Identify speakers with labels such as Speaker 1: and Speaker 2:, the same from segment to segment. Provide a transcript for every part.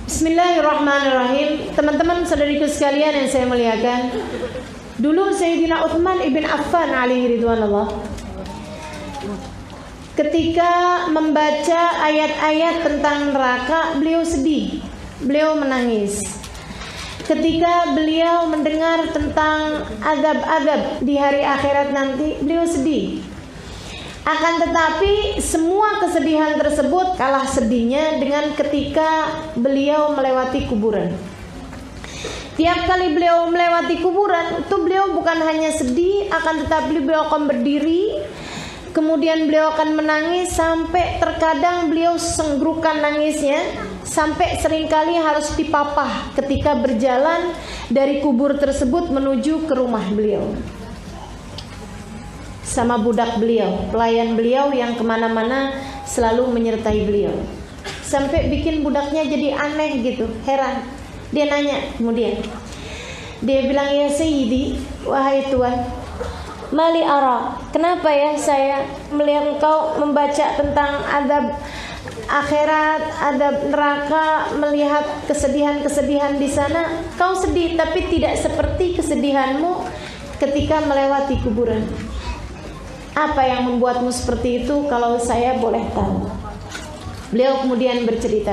Speaker 1: Bismillahirrahmanirrahim. Teman-teman saudariku sekalian yang saya muliakan, dulu Sayyidina Utsman ibn Affan alaihi ridwanullah, ketika membaca ayat-ayat tentang neraka, beliau sedih, beliau menangis. Ketika beliau mendengar tentang azab-azab di hari akhirat nanti, beliau sedih. Akan tetapi semua kesedihan tersebut kalah sedihnya dengan ketika beliau melewati kuburan. Tiap kali beliau melewati kuburan itu beliau bukan hanya sedih, akan tetapi beliau akan berdiri, kemudian beliau akan menangis sampai terkadang beliau senggrukan nangisnya, sampai seringkali harus dipapah ketika berjalan dari kubur tersebut menuju ke rumah beliau sama budak beliau, pelayan beliau yang kemana-mana selalu menyertai beliau, sampai bikin budaknya jadi aneh gitu, heran. Dia nanya, kemudian dia bilang, ya Sayyidi, wahai Tuan, mali ara, kenapa ya saya melihat engkau membaca tentang adab akhirat, adab neraka, melihat kesedihan-kesedihan di sana, kau sedih tapi tidak seperti kesedihanmu ketika melewati kuburan. Apa yang membuatmu seperti itu kalau saya boleh tahu? Beliau kemudian bercerita.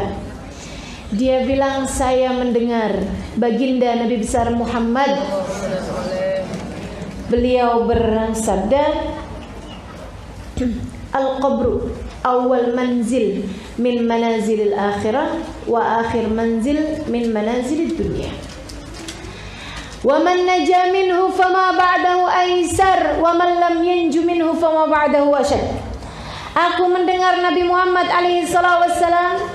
Speaker 1: Dia bilang, saya mendengar baginda Nabi besar Muhammad, beliau bersabda, al-qabru awal manzil min manazilil akhirah wa akhir manzil min manazilid dunya. Wa man naja minhu fama ba'dahu aisar wa man lam yanju minhu fama ba'dahu asyad. Aku mendengar Nabi Muhammad alaihi salatu wassalam,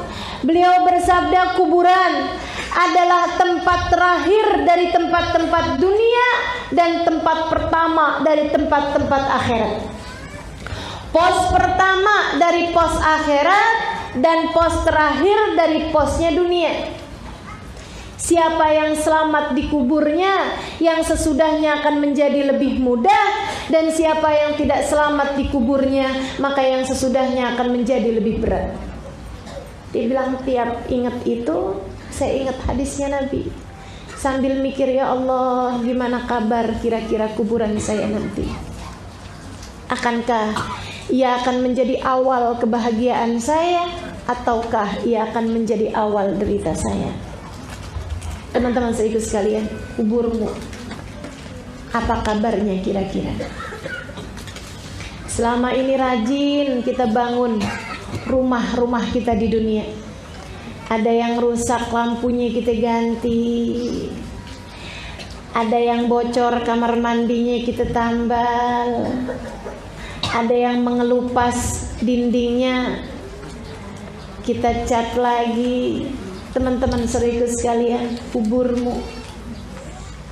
Speaker 1: beliau bersabda, kuburan adalah tempat terakhir dari tempat-tempat dunia dan tempat pertama dari tempat-tempat akhirat. Pos pertama dari pos akhirat dan pos terakhir dari posnya dunia. Siapa yang selamat di kuburnya, yang sesudahnya akan menjadi lebih mudah, dan siapa yang tidak selamat di kuburnya, maka yang sesudahnya akan menjadi lebih berat. Dia bilang, tiap ingat itu saya ingat hadisnya Nabi, sambil mikir, ya Allah, gimana kabar kira-kira kuburan saya nanti? Akankah ia akan menjadi awal kebahagiaan saya, ataukah ia akan menjadi awal derita saya? Teman-teman saudaraku sekalian, kuburmu apa kabarnya kira-kira? Selama ini rajin kita bangun rumah-rumah kita di dunia. Ada yang rusak, lampunya kita ganti. Ada yang bocor, kamar mandinya kita tambal. Ada yang mengelupas, dindingnya kita cat lagi. Teman-teman saudaraku sekalian, kuburmu,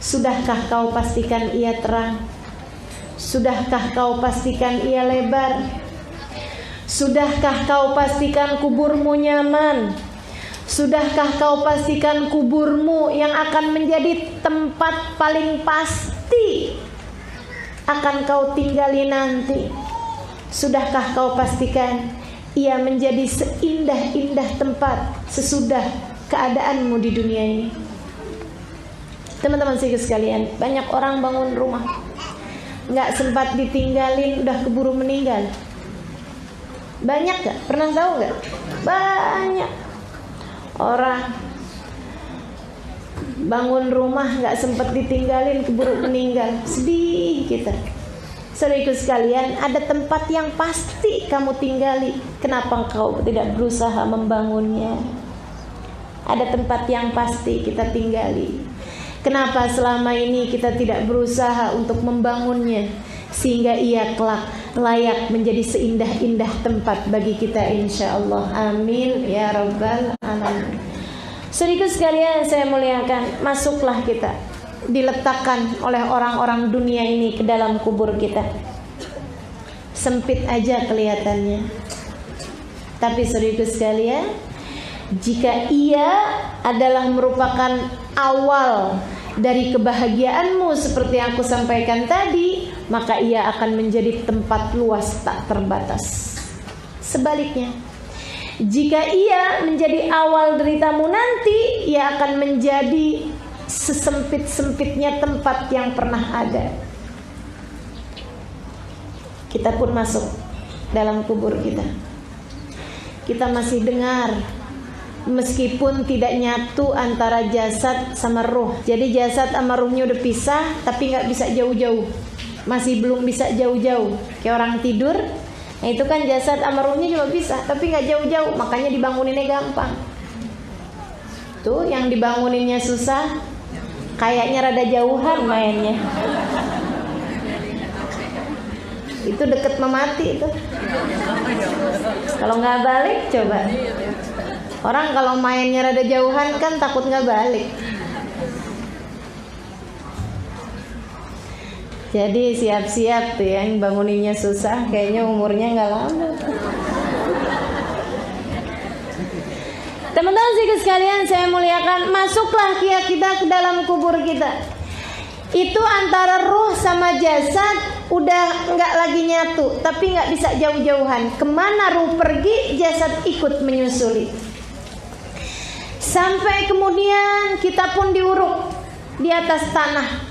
Speaker 1: sudahkah kau pastikan ia terang? Sudahkah kau pastikan ia lebar? Sudahkah kau pastikan kuburmu nyaman? Sudahkah kau pastikan kuburmu yang akan menjadi tempat paling pasti akan kau tinggali nanti? Sudahkah kau pastikan ia menjadi seindah-indah tempat sesudah keadaanmu di dunia ini? Teman-teman sekalian, banyak orang bangun rumah nggak sempat ditinggalin, udah keburu meninggal. Banyak gak? Pernah tahu gak? Banyak orang bangun rumah nggak sempat ditinggalin, keburu meninggal. Sedih kita. Saudaraku sekalian, ada tempat yang pasti kamu tinggali. Kenapa engkau tidak berusaha membangunnya? Ada tempat yang pasti kita tinggali. Kenapa selama ini kita tidak berusaha untuk membangunnya, sehingga ia kelak layak menjadi seindah-indah tempat bagi kita, insya Allah. Amin ya rabbal alamin. Saudaraku sekalian saya muliakan, masuklah kita, diletakkan oleh orang-orang dunia ini ke dalam kubur kita. Sempit aja kelihatannya, tapi saudaraku sekalian, jika ia adalah merupakan awal dari kebahagiaanmu seperti yang aku sampaikan tadi, maka ia akan menjadi tempat luas tak terbatas. Sebaliknya, jika ia menjadi awal deritamu nanti, ia akan menjadi sesempit-sempitnya tempat yang pernah ada. Kita pun masuk dalam kubur kita. Kita masih dengar, meskipun tidak nyatu antara jasad sama ruh. Jadi jasad sama ruhnya udah pisah, tapi gak bisa jauh-jauh. Masih belum bisa jauh-jauh. Kayak orang tidur, nah itu kan jasad sama ruhnya cuma bisa, tapi gak jauh-jauh. Makanya dibanguninnya gampang. Tuh yang dibanguninnya susah, kayaknya rada jauhan mainnya. Itu deket memati itu. Kalau nggak balik coba. Orang kalau mainnya rada jauhan kan takut nggak balik. Jadi siap-siap tuh yang banguninnya susah, kayaknya umurnya nggak lama. Teman-teman sekalian saya muliakan, masuklah kita ke dalam kubur kita. Itu antara ruh sama jasad udah nggak lagi nyatu, tapi nggak bisa jauh-jauhan. Kemana ruh pergi, jasad ikut menyusuli. Sampai kemudian kita pun diuruk di atas tanah.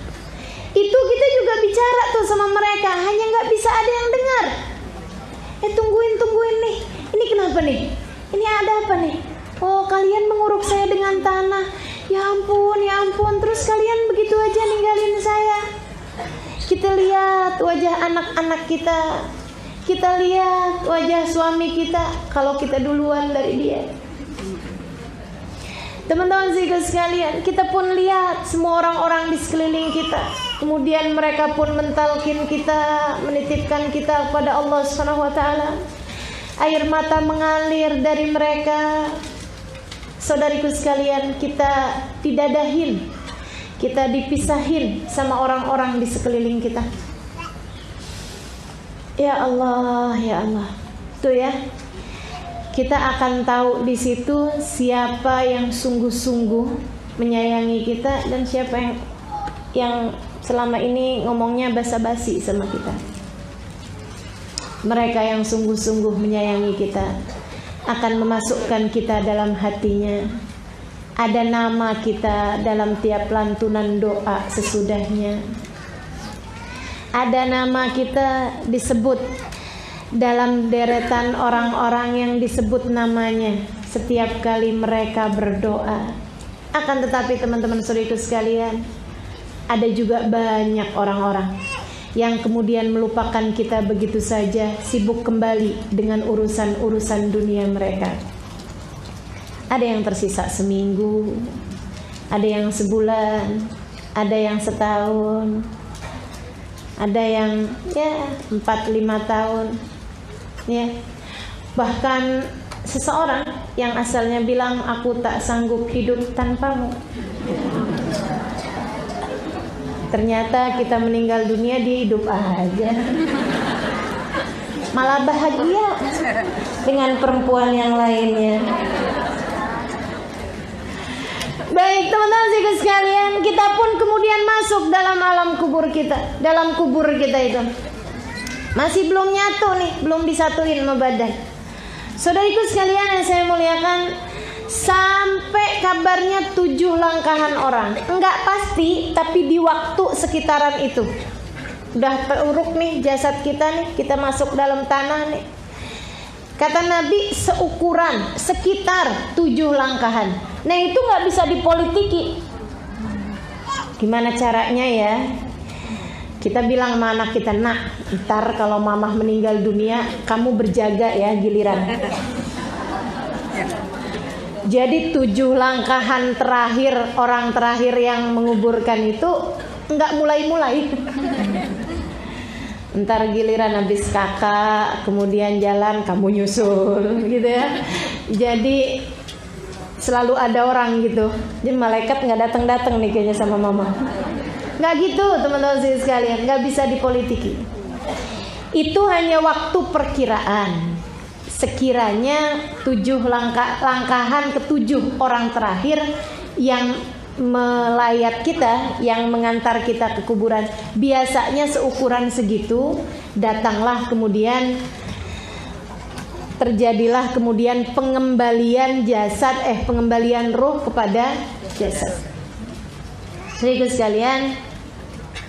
Speaker 1: Itu kita juga bicara tuh sama mereka, hanya nggak bisa ada yang dengar. Tungguin nih, ini kenapa nih? Ini ada apa nih? Oh, kalian menguruk saya dengan tanah. Ya ampun, terus kalian begitu aja ninggalin saya. Kita lihat wajah anak-anak kita, kita lihat wajah suami kita kalau kita duluan dari dia. Teman-teman sekalian, kita pun lihat semua orang-orang di sekeliling kita. Kemudian mereka pun mentalkin kita, menitipkan kita kepada Allah Subhanahu wa taala. Air mata mengalir dari mereka. Saudariku sekalian, kita didadahin, kita dipisahin sama orang-orang di sekeliling kita. Ya Allah, ya Allah. Tuh ya. Kita akan tahu di situ siapa yang sungguh-sungguh menyayangi kita dan siapa yang selama ini ngomongnya basa-basi sama kita. Mereka yang sungguh-sungguh menyayangi kita akan memasukkan kita dalam hatinya. Ada nama kita dalam tiap lantunan doa sesudahnya. Ada nama kita disebut dalam deretan orang-orang yang disebut namanya setiap kali mereka berdoa. Akan tetapi teman-teman saudaraku sekalian, ada juga banyak orang-orang yang kemudian melupakan kita begitu saja, sibuk kembali dengan urusan-urusan dunia mereka. Ada yang tersisa seminggu, ada yang sebulan, ada yang setahun, ada yang 4-5 tahun, ya. Bahkan seseorang yang asalnya bilang aku tak sanggup hidup tanpamu, ternyata kita meninggal dunia dia hidup aja, malah bahagia dengan perempuan yang lainnya. Baik teman-teman sekalian, kita pun kemudian masuk dalam alam kubur kita. Dalam kubur kita itu masih belum nyatu nih, belum disatuin sama badan. Saudariku sekalian yang saya muliakan, sampai kabarnya 7 langkahan orang. Enggak pasti, tapi di waktu sekitaran itu udah teruruk nih jasad kita nih, kita masuk dalam tanah nih. Kata Nabi seukuran sekitar 7 langkahan. Nah itu nggak bisa dipolitiki. Gimana caranya ya? Kita bilang sama anak kita, nak, ntar kalau mamah meninggal dunia, kamu berjaga ya giliran. Jadi 7 langkahan terakhir, orang terakhir yang menguburkan itu nggak mulai-mulai. Ntar giliran habis kakak, kemudian jalan kamu nyusul, gitu ya. Jadi selalu ada orang gitu. Jadi malaikat nggak datang-datang nih kayaknya sama mama. Nggak gitu teman-teman sekalian, nggak bisa dipolitiki. Itu hanya waktu perkiraan. Sekiranya 7 langkahan ke-7 orang terakhir yang melayat kita, yang mengantar kita ke kuburan, biasanya seukuran segitu, datanglah kemudian terjadilah kemudian pengembalian pengembalian ruh kepada jasad. Jadi sekalian,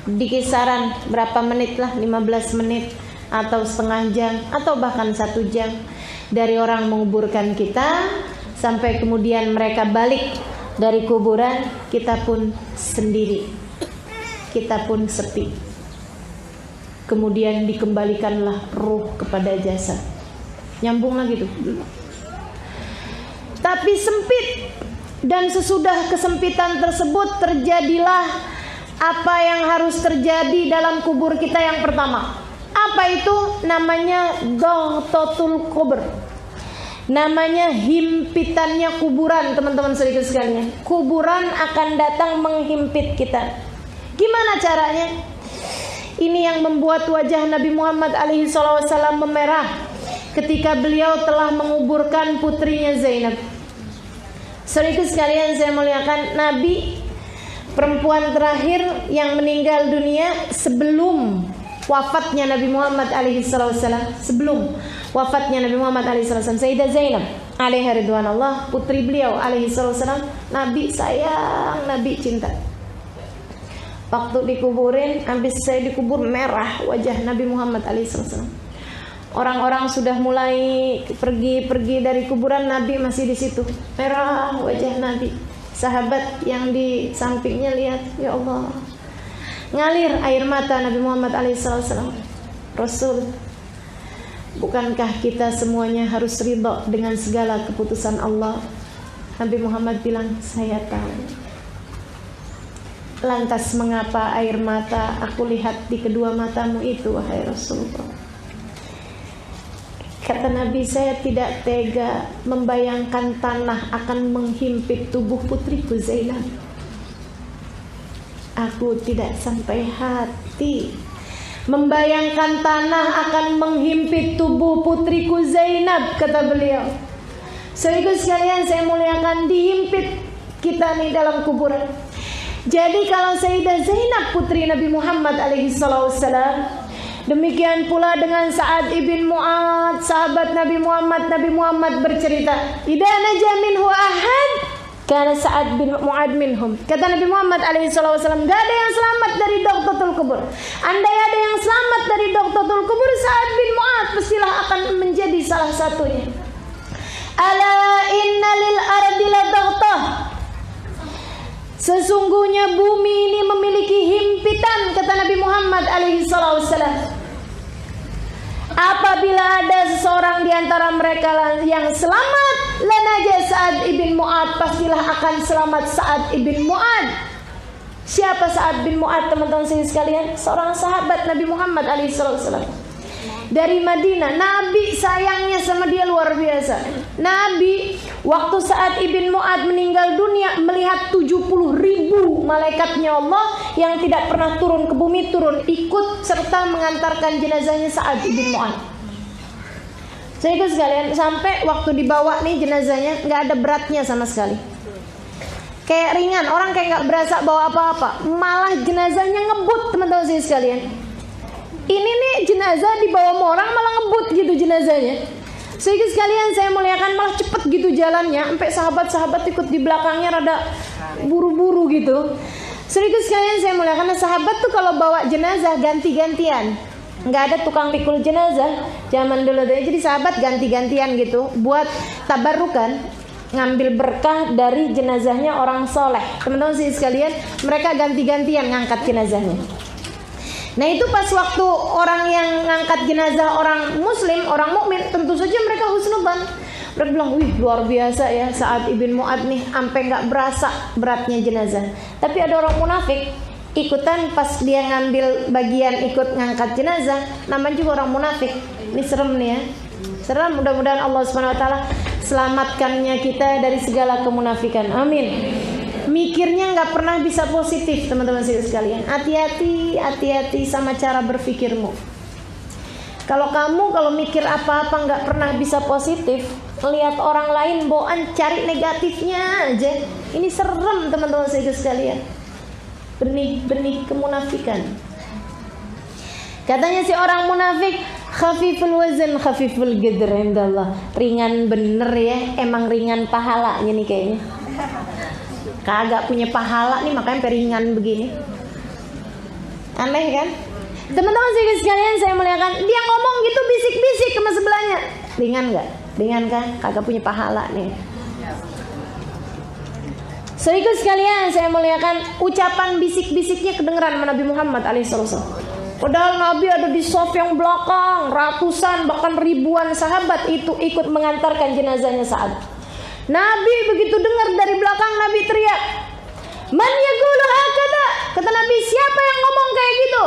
Speaker 1: di kisaran berapa menit lah, 15 menit atau setengah jam atau bahkan 1 jam dari orang menguburkan kita sampai kemudian mereka balik dari kuburan, kita pun sendiri, kita pun sepi. Kemudian dikembalikanlah ruh kepada jasad. Nyambung lagi tuh. Tapi sempit, dan sesudah kesempitan tersebut terjadilah apa yang harus terjadi dalam kubur kita yang pertama. Apa itu? Namanya Ghatatul Qubur. Namanya himpitannya kuburan, teman-teman sedikit sekalian. Kuburan akan datang menghimpit kita. Gimana caranya? Ini yang membuat wajah Nabi Muhammad SAW memerah ketika beliau telah menguburkan putrinya Zainab. Sedikit sekalian saya muliakan, Nabi perempuan terakhir yang meninggal dunia sebelum wafatnya Nabi Muhammad SAW, sebelum wafatnya Nabi Muhammad SAW, Sayyidah Zainab alaiha ridwanullah, putri beliau SAW. Nabi sayang, Nabi cinta. Waktu dikuburin, habis saya dikubur, merah wajah Nabi Muhammad SAW. Orang-orang sudah mulai pergi dari kuburan, Nabi masih di situ, merah wajah Nabi. Sahabat yang di sampingnya lihat, ya Allah, ngalir air mata Nabi Muhammad SAW. Rasul, bukankah kita semuanya harus ridha dengan segala keputusan Allah? Nabi Muhammad bilang, saya tahu. Lantas mengapa air mata aku lihat di kedua matamu itu, wahai Rasulullah? Kata Nabi, saya tidak tega membayangkan tanah akan menghimpit tubuh putriku Zainab. Aku tidak sampai hati membayangkan tanah akan menghimpit tubuh putriku Zainab, kata beliau. Saudara sekalian saya muliakan, dihimpit kita nih dalam kuburan. Jadi kalau Sayyidah Zainab putri Nabi Muhammad SAW, demikian pula dengan Sa'ad ibn Mu'ad, sahabat Nabi Muhammad bercerita, "Idza naja minhu ahad, kana Sa'ad bin Mu'ad minhum." Kata Nabi Muhammad SAW, gak ada yang selamat dari Ghatatul Qubur. Andai ada yang selamat dari Ghatatul Qubur, Sa'ad bin Mu'ad pastilah akan menjadi salah satunya. Ala inna lil ardi la daghtah. Sesungguhnya bumi ini memiliki himpitan, kata Nabi Muhammad SAW. Apabila ada seseorang di antara mereka yang selamat, lanaja Sa'ad ibn Mu'ad, pastilah akan selamat Sa'ad ibn Mu'ad. Siapa Sa'ad bin Mu'ad, teman-teman sekalian? Seorang sahabat Nabi Muhammad SAW dari Madinah. Nabi sayangnya sama dia luar biasa. Nabi waktu Sa'ad ibn Mu'ad meninggal dunia, melihat 70.000 malaikatnya Allah yang tidak pernah turun ke bumi, turun ikut serta mengantarkan jenazahnya Sa'ad ibn Mu'ad. Saya sekalian, sampai waktu dibawa nih jenazahnya nggak ada beratnya sama sekali, kayak ringan, orang kayak nggak berasa bawa apa-apa, malah jenazahnya ngebut, teman-teman saya sekalian. Ini nih jenazah dibawa sama orang malah ngebut gitu jenazahnya. Sehingga sekalian saya muliakan, malah cepet gitu jalannya, sampai sahabat-sahabat ikut di belakangnya rada buru-buru gitu. Sehingga sekalian saya muliakan, sahabat tuh kalau bawa jenazah ganti-gantian, nggak ada tukang pikul jenazah zaman dulu tuh. Jadi sahabat ganti-gantian gitu buat tabarukan, ngambil berkah dari jenazahnya orang soleh. Teman-teman sekalian, mereka ganti-gantian ngangkat jenazahnya. Nah itu pas waktu orang yang ngangkat jenazah orang muslim, orang mukmin, tentu saja mereka husnudzan. Mereka bilang, wih luar biasa ya Sa'ad ibn Mu'ad nih, sampai nggak berasa beratnya jenazah. Tapi ada orang munafik ikutan pas dia ngambil bagian ikut ngangkat jenazah, namanya juga orang munafik. Ini serem nih ya, serem. Mudah-mudahan Allah SWT selamatkannya kita dari segala kemunafikan. Amin. Mikirnya nggak pernah bisa positif, teman-teman sekalian. Hati-hati sama cara berpikirmu. Kalau mikir apa-apa nggak pernah bisa positif, lihat orang lain bawaan cari negatifnya aja, Ini serem teman-teman sekalian. Benih-benih kemunafikan. Katanya si orang munafik, khafiful wazn khafiful qadr indallah. Ringan bener ya, emang ringan pahalanya nih kayaknya. Kagak punya pahala nih makanya ringan begini. Aneh kan? Teman-teman sekalian saya muliakan, dia ngomong gitu bisik-bisik sama sebelahnya. Ringan enggak? Ringan kan? Kagak punya pahala nih. Saudara sekalian saya muliakan, ucapan bisik-bisiknya kedengeran sama Nabi Muhammad alaihissalam. Padahal Nabi ada di saf yang belakang, ratusan bahkan ribuan sahabat itu ikut mengantarkan jenazahnya Sa'ad. Nabi begitu dengar dari belakang, Nabi teriak, "Man yaqulu hakada?" Kata Nabi, siapa yang ngomong kayak gitu?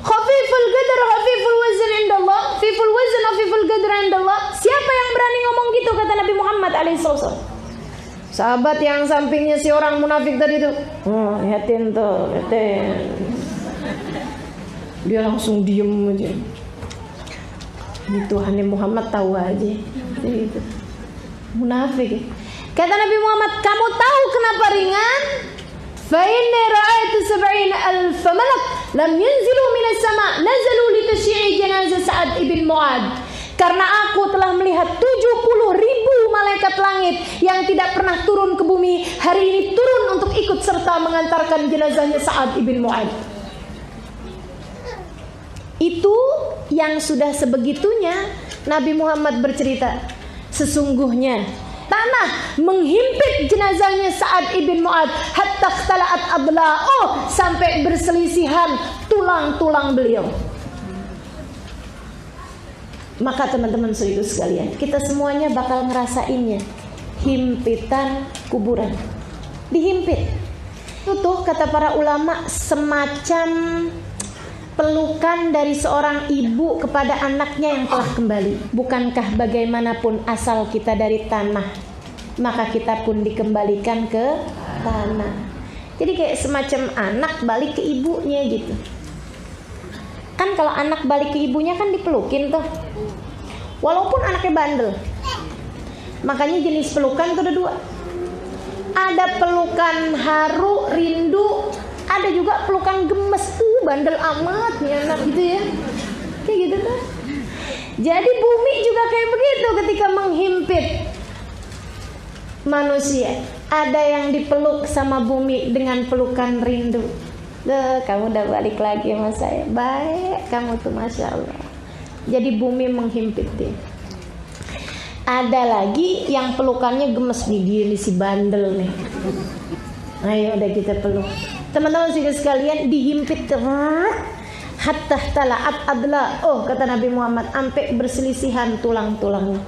Speaker 1: Khafiful qadr khafiful wazn indallah, khafiful wazn khafiful qadr indallah. Siapa yang berani ngomong gitu? Kata Nabi Muhammad alaihissalam. Sahabat yang sampingnya si orang munafik tadi tuh, lihatin tuh, lihatin. Dia langsung diem aja. Ini Tuhan Muhammad tahu aja. Gitu. Munafik. Kata Nabi Muhammad, kamu tahu kenapa ringan? Fa inni ra'aitu 70,000 malak lam yanzilu minas sama' nazalu li tasyi'i janazah Sa'ad ibn Mu'ad. Karena aku telah melihat 70.000 malaikat langit yang tidak pernah turun ke bumi, hari ini turun untuk ikut serta mengantarkan jenazahnya Sa'ad ibn Mu'ad. Itu yang sudah sebegitunya Nabi Muhammad bercerita, sesungguhnya tanah menghimpit jenazahnya Sa'ad ibn Mu'ad hatta khtala'at abla'uh, sampai berselisihan tulang-tulang beliau. Maka teman-teman saudara sekalian, kita semuanya bakal ngerasainnya, himpitan kuburan. Dihimpit. Itu tuh kata para ulama semacam pelukan dari seorang ibu kepada anaknya yang telah kembali. Bukankah bagaimanapun asal kita dari tanah, maka kita pun dikembalikan ke tanah. Jadi kayak semacam anak balik ke ibunya gitu. Kan kalau anak balik ke ibunya kan dipelukin tuh, walaupun anaknya bandel. Makanya jenis pelukan itu ada dua. Ada pelukan haru, rindu, ada juga pelukan gemes. Bandel amat nih anak gitu ya. Kayak gitu kan. Jadi bumi juga kayak begitu ketika menghimpit manusia. Ada yang dipeluk sama bumi dengan pelukan rindu. Kamu udah balik lagi sama saya. Baik kamu tuh, Masya Allah. Jadi bumi menghimpit dia. Ada lagi yang pelukannya gemes nih, dia nih si bandel nih. Ayo udah kita peluk. Teman-teman sekalian, dihimpit hatta tala'at adla. Oh kata Nabi Muhammad, sampai berselisihan tulang-tulangnya.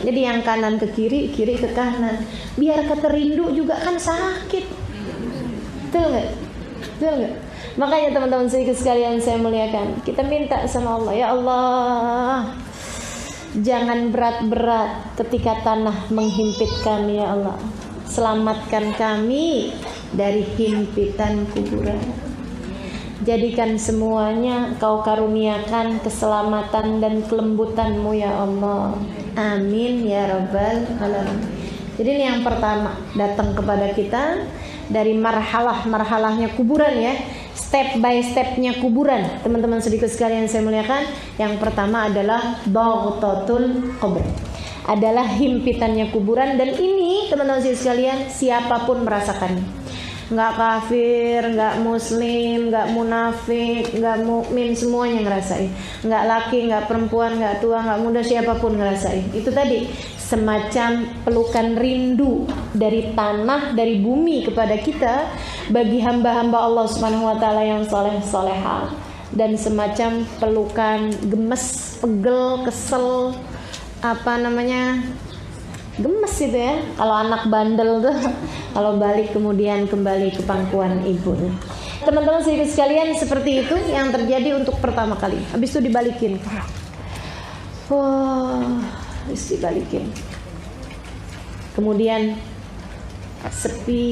Speaker 1: Jadi yang kanan ke kiri, kiri ke kanan. Biar kata rindu juga kan sakit. Betul nggak? Betul nggak? Makanya teman-teman sekalian saya muliakan, kita minta sama Allah, ya Allah, jangan berat-berat ketika tanah menghimpitkan, ya Allah. Selamatkan kami dari himpitan kuburan. Jadikan semuanya Kau karuniakan keselamatan dan kelembutan-Mu ya Allah. Amin ya Rabbal Alamin. Jadi ini yang pertama datang kepada kita dari marhalah-marhalahnya kuburan ya. Step by stepnya kuburan. Teman-teman sedikit sekalian saya muliakan. Yang pertama adalah Baghtatul Qabr, adalah himpitannya kuburan. Dan ini teman-teman sekalian, siapapun merasakannya, nggak kafir, nggak muslim, nggak munafik, nggak mukmin, semuanya ngerasain. Nggak laki, nggak perempuan, nggak tua, nggak muda, siapapun ngerasain. Itu tadi semacam pelukan rindu dari tanah, dari bumi kepada kita, bagi hamba-hamba Allah Subhanahu wa taala yang saleh-salehah, dan semacam pelukan gemes, pegel, kesel, gemes itu ya, kalau anak bandel tuh kalau balik kemudian kembali ke pangkuan ibunya. Teman-teman sekalian, seperti itu yang terjadi untuk pertama kali. Habis itu dibalikin. Habis dibalikin. Kemudian sepi,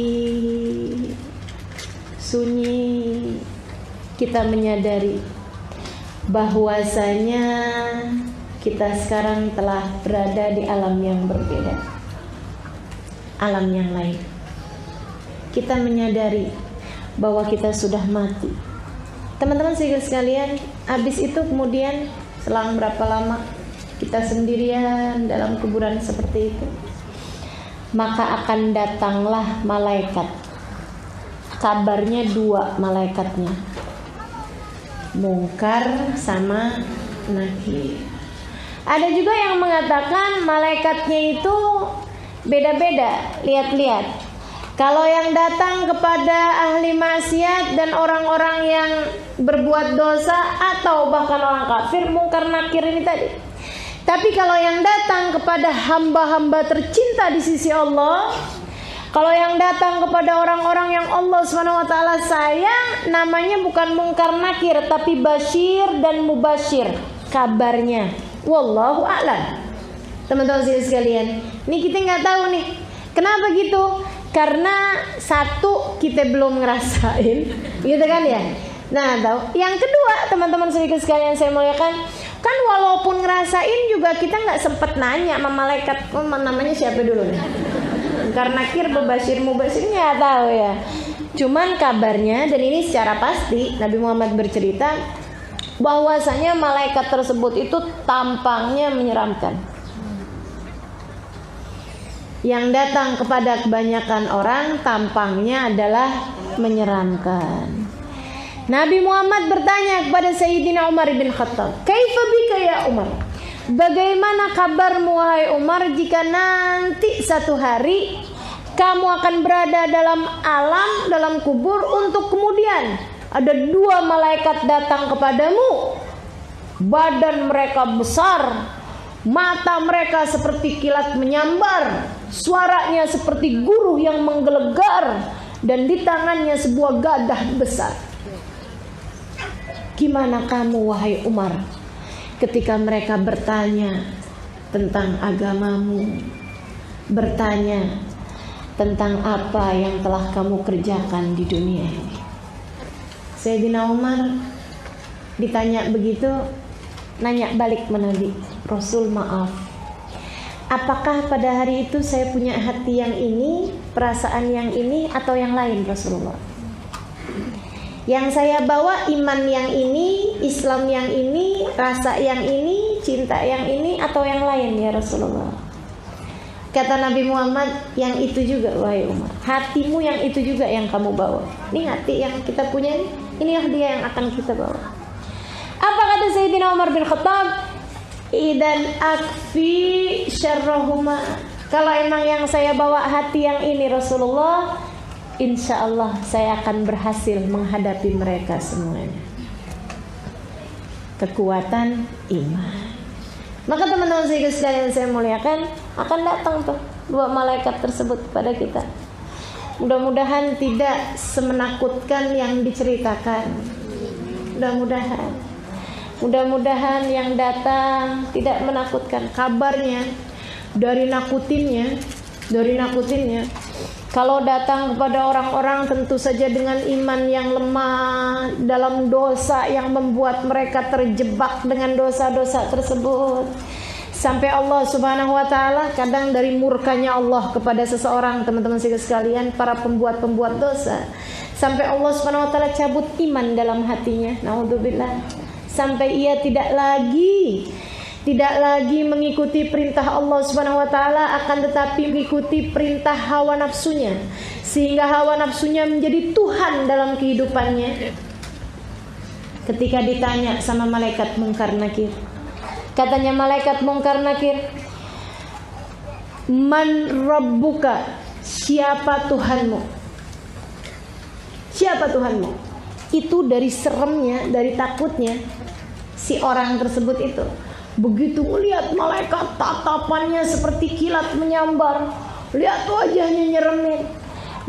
Speaker 1: sunyi, kita menyadari bahwasanya kita sekarang telah berada di alam yang berbeda, alam yang lain. kita menyadari bahwa kita sudah mati. Teman-teman sekalian, habis itu kemudian selang berapa lama kita sendirian dalam kuburan seperti itu, maka akan datanglah malaikat. Kabarnya 2 malaikatnya, Mungkar sama Nakir. Ada juga yang mengatakan malaikatnya itu beda-beda. Lihat-lihat, kalau yang datang kepada ahli maksiat dan orang-orang yang berbuat dosa atau bahkan orang kafir, Mungkar Nakir ini tadi. Tapi kalau yang datang kepada hamba-hamba tercinta di sisi Allah, kalau yang datang kepada orang-orang yang Allah SWT sayang, namanya bukan Mungkar Nakir, tapi Bashir dan Mubashir, kabarnya. Wallahu a'lam. Teman-teman sekalian, ini kita nggak tahu nih, kenapa gitu? Karena satu, kita belum ngerasain, gitu kan ya. Nah, tahu. Yang kedua, teman-teman sekalian saya muliakan, kan walaupun ngerasain juga kita nggak sempet nanya sama malaikat, namanya siapa dulu nih? Karena Nakir, Bashir, Mubashir nggak tahu ya. Cuman kabarnya, dan ini secara pasti Nabi Muhammad bercerita bahwasanya malaikat tersebut itu tampangnya menyeramkan. Yang datang kepada kebanyakan orang tampangnya adalah menyeramkan. Nabi Muhammad bertanya kepada Sayyidina Umar bin Khattab, "Kaifa bika ya Umar?" Bagaimana kabarmu wahai Umar jika nanti satu hari kamu akan berada dalam alam, dalam kubur, untuk kemudian ada 2 malaikat datang kepadamu. Badan mereka besar, mata mereka seperti kilat menyambar, suaranya seperti guruh yang menggelegar, dan di tangannya sebuah gadah besar. Gimana kamu wahai Umar ketika mereka bertanya tentang agamamu, bertanya tentang apa yang telah kamu kerjakan di dunia ini? Sayyidina Umar ditanya begitu, nanya balik sama Nabi, "Rasul, maaf, apakah pada hari itu saya punya hati yang ini, perasaan yang ini, atau yang lain Rasulullah? Yang saya bawa iman yang ini, Islam yang ini, rasa yang ini, cinta yang ini, atau yang lain ya Rasulullah?" Kata Nabi Muhammad, yang itu juga wahai Umar. Hatimu yang itu juga yang kamu bawa. Ini hati yang kita punya, inilah dia yang akan kita bawa. Apa kata Sayyidina Umar bin Khattab? "Idan akfi syarrahuma." Kalau emang yang saya bawa hati yang ini Rasulullah, insya Allah saya akan berhasil menghadapi mereka semuanya. Kekuatan iman. Maka teman-teman sekalian saya muliakan, akan datang tuh 2 malaikat tersebut kepada kita. Mudah-mudahan tidak semenakutkan yang diceritakan. Mudah-mudahan yang datang tidak menakutkan. Kabarnya dari nakutinnya. Kalau datang kepada orang-orang tentu saja dengan iman yang lemah, dalam dosa yang membuat mereka terjebak dengan dosa-dosa tersebut, sampai Allah Subhanahu wa taala kadang dari murkanya Allah kepada seseorang, teman-teman sekalian, para pembuat dosa, sampai Allah Subhanahu wa taala cabut iman dalam hatinya. Naudzubillah. Sampai ia tidak lagi mengikuti perintah Allah Subhanahu wa taala, akan tetapi mengikuti perintah hawa nafsunya, sehingga hawa nafsunya menjadi Tuhan dalam kehidupannya. Ketika ditanya sama malaikat Mungkar Nakir, katanya malaikat Mungkar Nakir, "Man rabbuka?" Siapa Tuhanmu? Siapa Tuhanmu? Itu dari seremnya, dari takutnya si orang tersebut itu. Begitu melihat malaikat, tatapannya seperti kilat menyambar, lihat wajahnya nyeremin.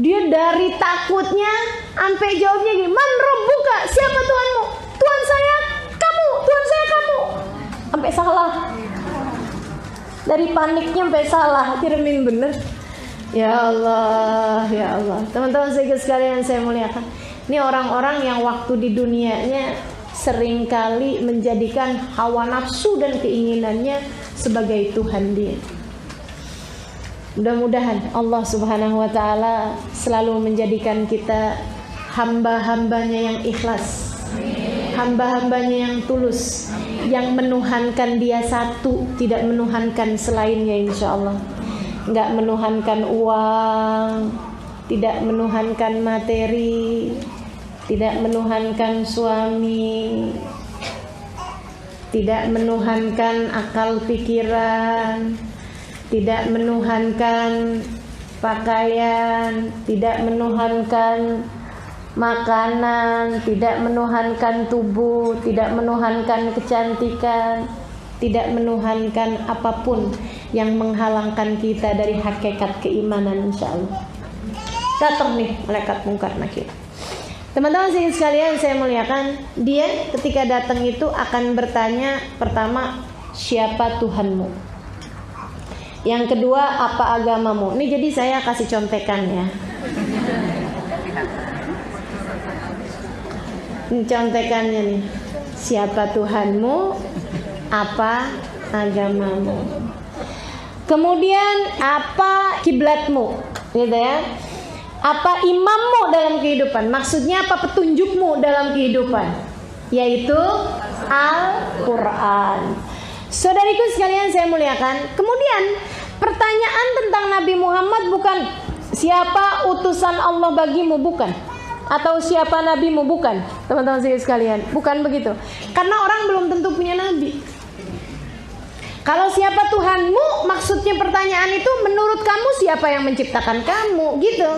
Speaker 1: Dia dari takutnya sampai jawabnya gini, "Man rabbuka?" Siapa Tuhanmu? "Tuhan saya kamu, Tuhan saya kamu." Sampai salah. Dari paniknya sampai salah, diremin bener. Ya Allah, ya Allah. Teman-teman sekalian saya muliakan. Ini orang-orang yang waktu di dunianya seringkali menjadikan hawa nafsu dan keinginannya sebagai Tuhan dia. Mudah-mudahan Allah Subhanahu wa Ta'ala selalu menjadikan kita hamba-hambanya yang ikhlas, hamba-hambanya yang tulus, yang menuhankan Dia satu, tidak menuhankan selainnya, insya Allah. Nggak menuhankan uang, tidak menuhankan materi, tidak menuhankan suami, tidak menuhankan akal pikiran, tidak menuhankan pakaian, tidak menuhankan makanan, tidak menuhankan tubuh, tidak menuhankan kecantikan, tidak menuhankan apapun yang menghalangkan kita dari hakikat keimanan, insyaallah. Datang nih malaikat mungkar nakir. Teman-teman sekalian saya muliakan, dia ketika datang itu akan bertanya pertama, siapa Tuhanmu? Yang kedua, apa agamamu? Ini jadi saya kasih contekan ya. Ini contekannya nih. Siapa Tuhanmu? Apa agamamu? Kemudian apa kiblatmu? Gitu ya. Apa imammu dalam kehidupan? Maksudnya apa petunjukmu dalam kehidupan? Yaitu Al-Quran. Saudariku sekalian saya muliakan. Kemudian pertanyaan tentang Nabi Muhammad bukan siapa utusan Allah bagimu, bukan. Atau siapa nabimu, bukan. Teman-teman sekalian, bukan begitu. Karena orang belum tentu punya nabi. Kalau siapa Tuhanmu, maksudnya pertanyaan itu menurut kamu siapa yang menciptakan kamu, gitu.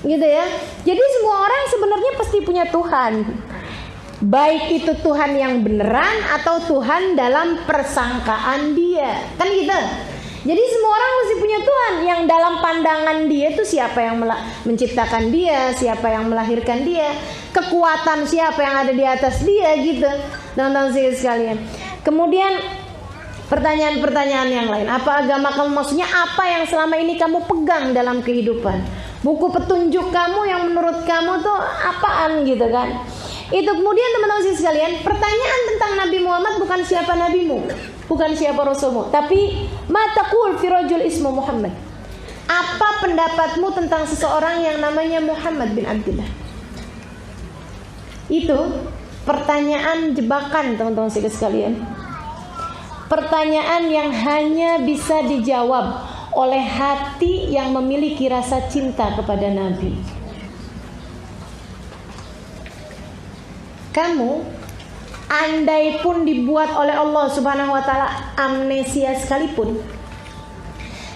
Speaker 1: Gitu ya. Jadi semua orang sebenarnya pasti punya Tuhan. Baik itu Tuhan yang beneran atau Tuhan dalam persangkaan dia. Kan gitu. Jadi semua orang mesti punya Tuhan yang dalam pandangan dia itu siapa yang menciptakan dia, siapa yang melahirkan dia, kekuatan siapa yang ada di atas dia, gitu. Teman-teman sekalian. Kemudian pertanyaan-pertanyaan yang lain. Apa agama kamu? Maksudnya apa yang selama ini kamu pegang dalam kehidupan? Buku petunjuk kamu yang menurut kamu tuh apaan, gitu kan? Itu kemudian teman-teman sekalian, pertanyaan tentang Nabi Muhammad bukan siapa nabimu, bukan siapa rasulmu, tapi mataqul fi rajul ismu Muhammad. Apa pendapatmu tentang seseorang yang namanya Muhammad bin Abdullah? Itu pertanyaan jebakan, teman-teman sekalian. Pertanyaan yang hanya bisa dijawab oleh hati yang memiliki rasa cinta kepada Nabi. Kamu andai pun dibuat oleh Allah Subhanahu wa Ta'ala amnesia sekalipun,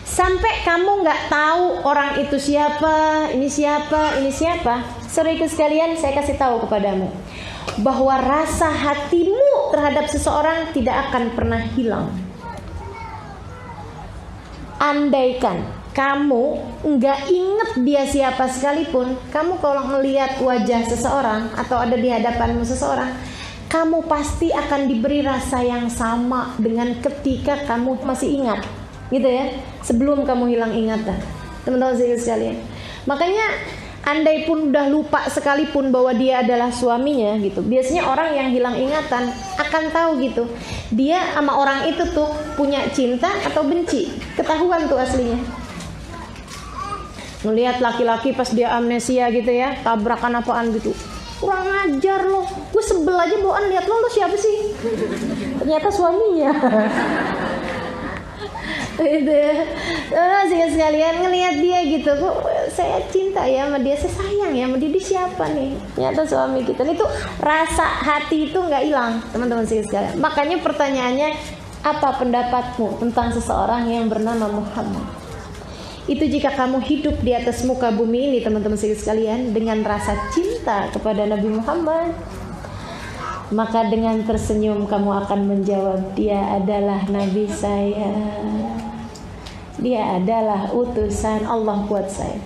Speaker 1: sampai kamu nggak tahu orang itu siapa, ini siapa, ini siapa, saudaraku sekalian, saya kasih tahu kepadamu bahwa rasa hatimu terhadap seseorang tidak akan pernah hilang. Andaikan kamu nggak inget dia siapa sekalipun, kamu kalau melihat wajah seseorang atau ada di hadapanmu seseorang, kamu pasti akan diberi rasa yang sama dengan ketika kamu masih ingat, gitu ya, sebelum kamu hilang ingatan, teman-teman sekalian. Makanya andai pun udah lupa sekalipun bahwa dia adalah suaminya, gitu, biasanya orang yang hilang ingatan akan tahu gitu, dia sama orang itu tuh punya cinta atau benci, ketahuan tuh aslinya. Ngelihat laki-laki pas dia amnesia gitu ya, tabrakan apaan gitu, kurang ajar loh, gue sebel aja bawaan lihat lo siapa sih, ternyata suaminya. Gitu ya. Sekalian ngelihat dia gitu, kok saya cinta ya sama dia, saya sayang ya sama dia, dia siapa nih, ternyata suami kita. Itu rasa hati itu nggak hilang, teman-teman sekalian. Makanya pertanyaannya, apa pendapatmu tentang seseorang yang bernama Muhammad? Itu jika kamu hidup di atas muka bumi ini, teman-teman sekalian, dengan rasa cinta kepada Nabi Muhammad, maka dengan tersenyum kamu akan menjawab, dia adalah Nabi saya, dia adalah utusan Allah buat saya.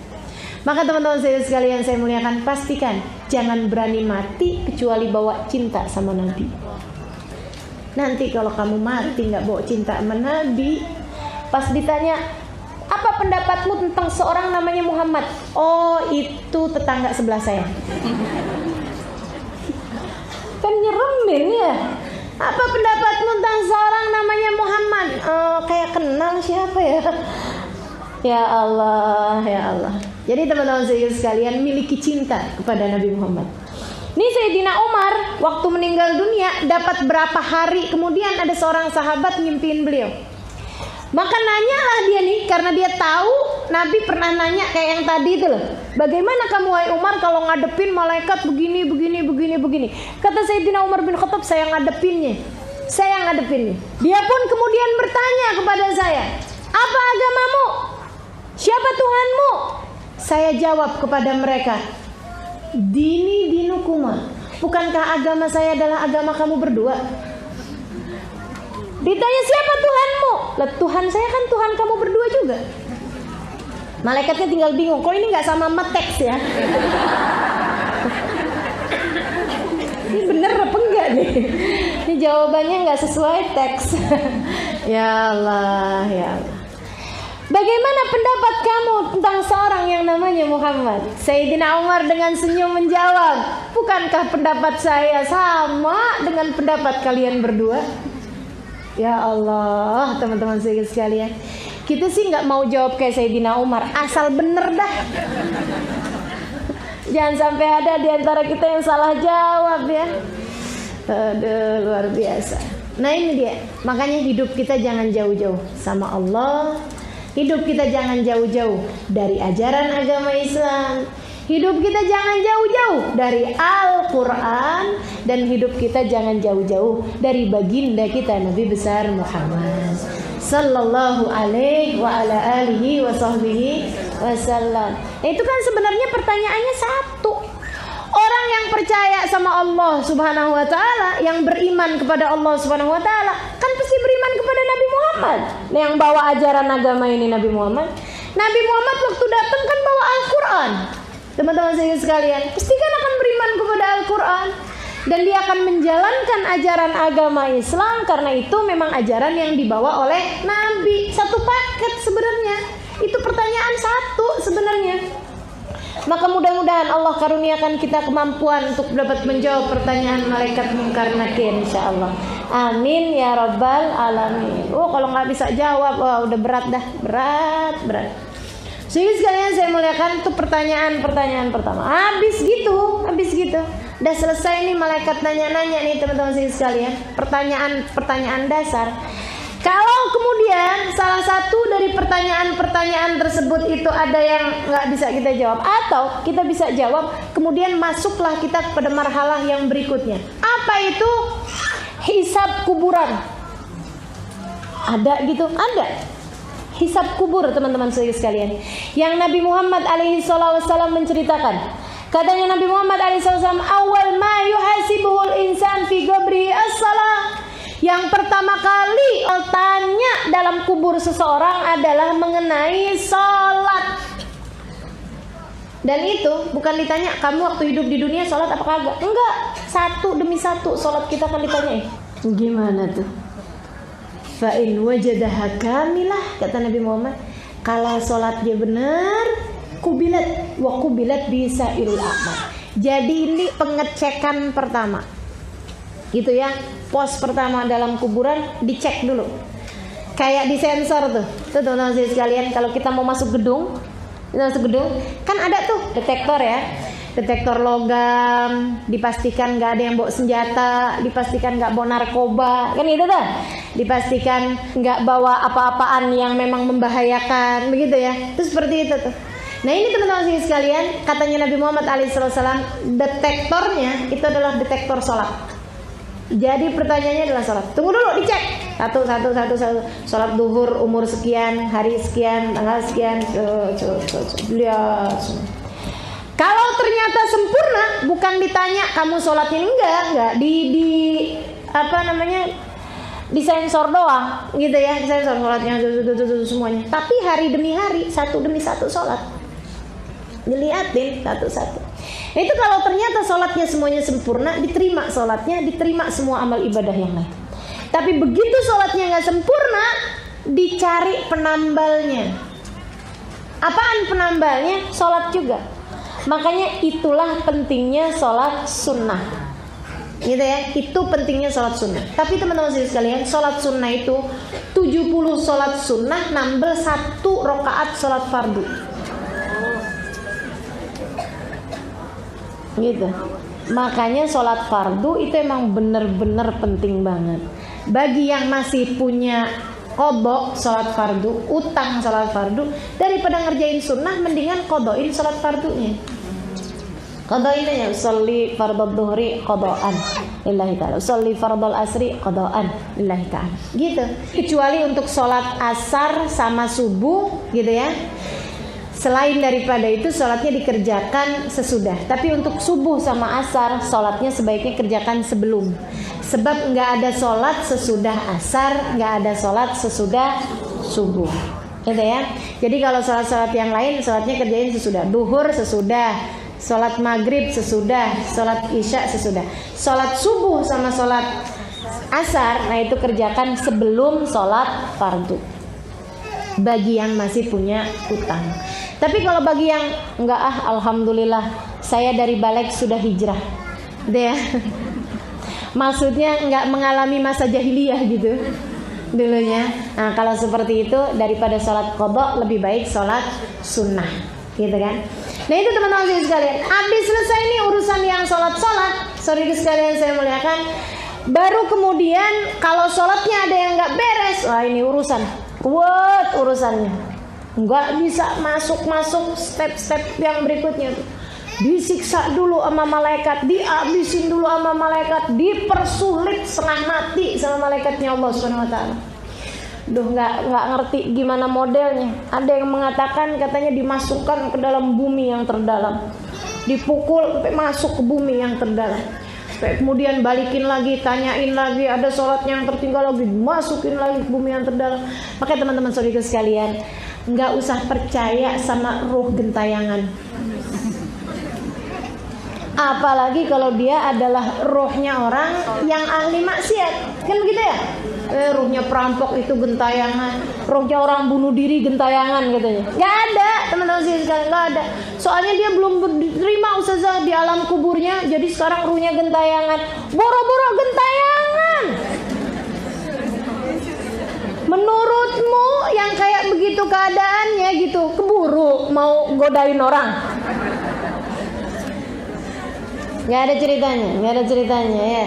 Speaker 1: Maka teman-teman sekalian saya muliakan, pastikan jangan berani mati kecuali bawa cinta sama Nabi. Nanti kalau kamu mati nggak bawa cinta sama Nabi, pas ditanya, apa pendapatmu tentang seorang namanya Muhammad? Oh, itu tetangga sebelah saya. Kan nyeremin ya. Apa pendapatmu tentang seorang namanya Muhammad? Kayak kenal siapa ya? Ya Allah, ya Allah. Jadi teman-teman sekalian, miliki cinta kepada Nabi Muhammad. Ini Sayyidina Umar waktu meninggal dunia, dapat berapa hari kemudian ada seorang sahabat ngimpiin beliau. Maka nanyalah dia nih, karena dia tahu Nabi pernah nanya kayak yang tadi itu loh. Bagaimana kamu wahai Umar kalau ngadepin malaikat begini. Kata Sayyidina Umar bin Khattab, saya ngadepinnya. Dia pun kemudian bertanya kepada saya, apa agamamu? Siapa Tuhanmu? Saya jawab kepada mereka, dini dinukuma. Bukankah agama saya adalah agama kamu berdua? Ditanya siapa Tuhanmu? Lah Tuhan saya kan Tuhan kamu berdua juga. Malaikatnya tinggal bingung, kok ini nggak sama teks ya? Ini bener apa enggak nih? Ini jawabannya nggak sesuai teks. Ya Allah, ya Allah. Bagaimana pendapat kamu tentang seorang yang namanya Muhammad? Sayyidina Umar dengan senyum menjawab, bukankah pendapat saya sama dengan pendapat kalian berdua? Ya Allah, teman-teman sekalian, kita sih nggak mau jawab kayak Sayyidina Umar, asal bener dah. Jangan sampai ada di antara kita yang salah jawab ya. Aduh, luar biasa. Nah ini dia, makanya hidup kita jangan jauh-jauh sama Allah. Hidup kita jangan jauh-jauh dari ajaran agama Islam. Hidup kita jangan jauh-jauh dari Al-Quran. Dan hidup kita jangan jauh-jauh dari baginda kita Nabi besar Muhammad sallallahu alaihi wa ala alihi wa sahbihi wasallam. Itu kan sebenarnya pertanyaannya satu. Orang yang percaya sama Allah subhanahu wa ta'ala, yang beriman kepada Allah subhanahu wa ta'ala, kan pasti beriman kepada Nabi Muhammad. Yang bawa ajaran agama ini Nabi Muhammad. Nabi Muhammad waktu datang kan bawa Al-Quran. Teman-teman saya sekalian, pasti kan akan beriman kepada Al-Quran. Dan dia akan menjalankan ajaran agama Islam, karena itu memang ajaran yang dibawa oleh Nabi. Satu paket sebenarnya. Itu pertanyaan satu sebenarnya. Maka mudah-mudahan Allah karuniakan kita kemampuan untuk dapat menjawab pertanyaan malaikat Munkar Nakir, insyaallah. Amin ya rabbal alamin. Kalau nggak bisa jawab, udah berat dah, berat. Jadi sekalian saya muliakan, itu pertanyaan pertama. Habis gitu. Udah selesai nih malaikat nanya-nanya nih teman-teman sekalian. Pertanyaan dasar. Kalau kemudian salah satu dari pertanyaan tersebut itu ada yang nggak bisa kita jawab, atau kita bisa jawab, kemudian masuklah kita kepada marhalah yang berikutnya. Apa itu? Hisab kuburan. Ada gitu? Ada. Hisab kubur teman-teman sekalian. Yang Nabi Muhammad SAW menceritakan. Katanya Nabi Muhammad SAW, awal ma yuhasibuhul insan fi qabrihi as-salah. Yang pertama kali tanya dalam kubur seseorang adalah mengenai sholat. Dan itu bukan ditanya kamu waktu hidup di dunia sholat apa kagak. Enggak, satu demi satu sholat kita akan ditanya. Gimana tuh? Fa'in wajadaha kamilah, kata Nabi Muhammad, kalau sholatnya benar, kubilat wa kubilat bisa irul amal. Jadi ini pengecekan pertama. Gitu ya. Pos pertama dalam kuburan dicek dulu. Kayak di sensor tuh. Tuh teman-teman sekalian, kalau kita mau masuk gedung, kan ada tuh detektor ya. Detektor logam, dipastikan nggak ada yang bawa senjata, dipastikan nggak bawa narkoba, kan itu dah. Dipastikan nggak bawa apa-apaan yang memang membahayakan, begitu ya. Itu seperti itu tuh. Nah ini teman-teman sekalian, katanya Nabi Muhammad SAW, detektornya itu adalah detektor sholat. Jadi pertanyaannya adalah sholat. Tunggu dulu, dicek. Satu. Sholat duhur umur sekian, hari sekian, tanggal sekian. Lihat. Kalau ternyata sempurna, bukan ditanya kamu sholatnya enggak di sensor doang, gitu ya, di sensor sholatnya semuanya. Tapi hari demi hari, satu demi satu sholat, dilihatin satu-satu. Itu kalau ternyata sholatnya semuanya sempurna, diterima sholatnya, diterima semua amal ibadah yang lain. Tapi begitu sholatnya nggak sempurna, dicari penambalnya. Apaan penambalnya? Sholat juga. Makanya itulah pentingnya sholat sunnah. gitu ya. Itu pentingnya sholat sunnah. Tapi teman-teman sekalian, sholat sunnah itu 70 sholat sunnah nambah 1 rakaat sholat fardu. Gitu. Makanya sholat fardu itu emang bener-bener penting banget. Bagi yang masih punya qadha sholat fardu, utang sholat fardu, daripada ngerjain sunnah, mendingan qadhain sholat fardunya. Qadhain aja, usolli fardhu dhuhri qadhaan lillahi ta'ala, usolli fardhu asri qadhaan lillahi ta'ala. Gitu. Kecuali untuk sholat asar sama subuh gitu ya. Selain daripada itu sholatnya dikerjakan sesudah. Tapi untuk subuh sama asar sholatnya sebaiknya kerjakan sebelum. Sebab nggak ada sholat sesudah asar, nggak ada sholat sesudah subuh. Gitu ya. Jadi kalau sholat-sholat yang lain sholatnya kerjain sesudah. Duhur sesudah, sholat maghrib sesudah, sholat isya sesudah. Sholat subuh sama sholat asar, nah itu kerjakan sebelum sholat fardu. Bagi yang masih punya utang. Tapi kalau bagi yang enggak, alhamdulillah saya dari balik sudah hijrah, deh. Maksudnya enggak mengalami masa jahiliyah gitu dulunya. Nah kalau seperti itu daripada sholat qadha lebih baik sholat sunnah, gitu kan? Nah itu teman-teman sekalian, habis selesai ini urusan yang sholat, sorry sekalian saya muliakan. Baru kemudian kalau sholatnya ada yang enggak beres, wah ini urusan, kuat urusannya. Nggak bisa masuk step-step yang berikutnya tuh. Disiksa dulu sama malaikat, dihabisin dulu sama malaikat, dipersulit setengah mati sama malaikatnya Allah Subhanahu wa taala. Duh, nggak ngerti gimana modelnya. Ada yang mengatakan katanya dimasukkan ke dalam bumi yang terdalam, dipukul sampai masuk ke bumi yang terdalam, sampai kemudian balikin lagi, tanyain lagi, ada sholatnya yang tertinggal lagi, masukin lagi ke bumi yang terdalam. Makanya teman-teman saudara sekalian, nggak usah percaya sama ruh gentayangan. Apalagi kalau dia adalah ruhnya orang yang ahli maksiat, kan begitu ya? Ruhnya perampok itu gentayangan, ruhnya orang bunuh diri gentayangan katanya. Nggak ada, teman-teman sekalian, nggak ada. Soalnya dia belum diterima ustazah di alam kuburnya, jadi sekarang ruhnya gentayangan. Boro-boro gentayangan. Menurutmu yang kayak begitu keadaannya gitu, keburu mau godain orang? Nggak ada ceritanya ya.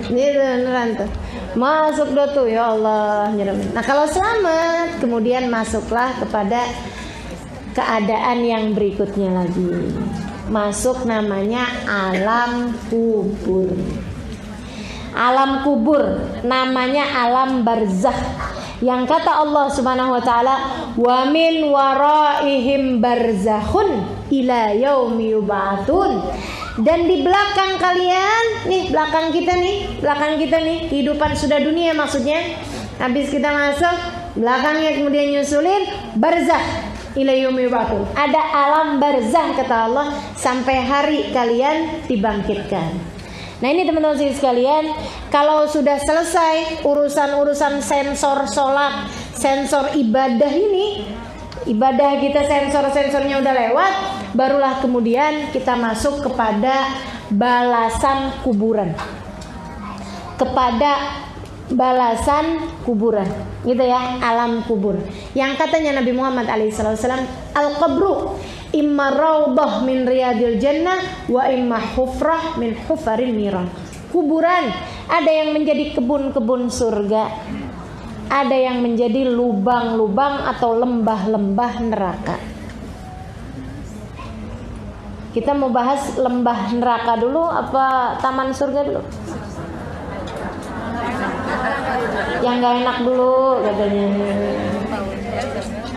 Speaker 1: Ini beneran tuh. Masuk dah tuh, ya Allah. Nah kalau selamat, kemudian masuklah kepada keadaan yang berikutnya lagi. Masuk namanya alam kubur. Alam kubur namanya alam barzakh. Yang kata Allah Subhanahu wa taala, "Wa min waraihim barzakhun ila yaumi yub'atsun." Dan di belakang kalian, nih belakang kita nih, kehidupan sudah dunia maksudnya. Habis kita masuk, belakangnya kemudian nyusulin barzakh ila yaumi yub'atsun. Ada alam barzakh kata Allah sampai hari kalian dibangkitkan. Nah ini teman-teman sekalian, kalau sudah selesai urusan-urusan sensor sholat, sensor ibadah ini, ibadah kita sensor-sensornya udah lewat, barulah kemudian kita masuk kepada balasan kuburan. Kepada balasan kuburan, gitu ya, alam kubur. Yang katanya Nabi Muhammad SAW, al-qabru imma raudhah min riyadil jannah wa imma hufrah min hufaril niran. Kuburan ada yang menjadi kebun-kebun surga, ada yang menjadi lubang-lubang atau lembah-lembah neraka. Kita mau bahas lembah neraka dulu apa taman surga dulu? Yang gak enak dulu katanya.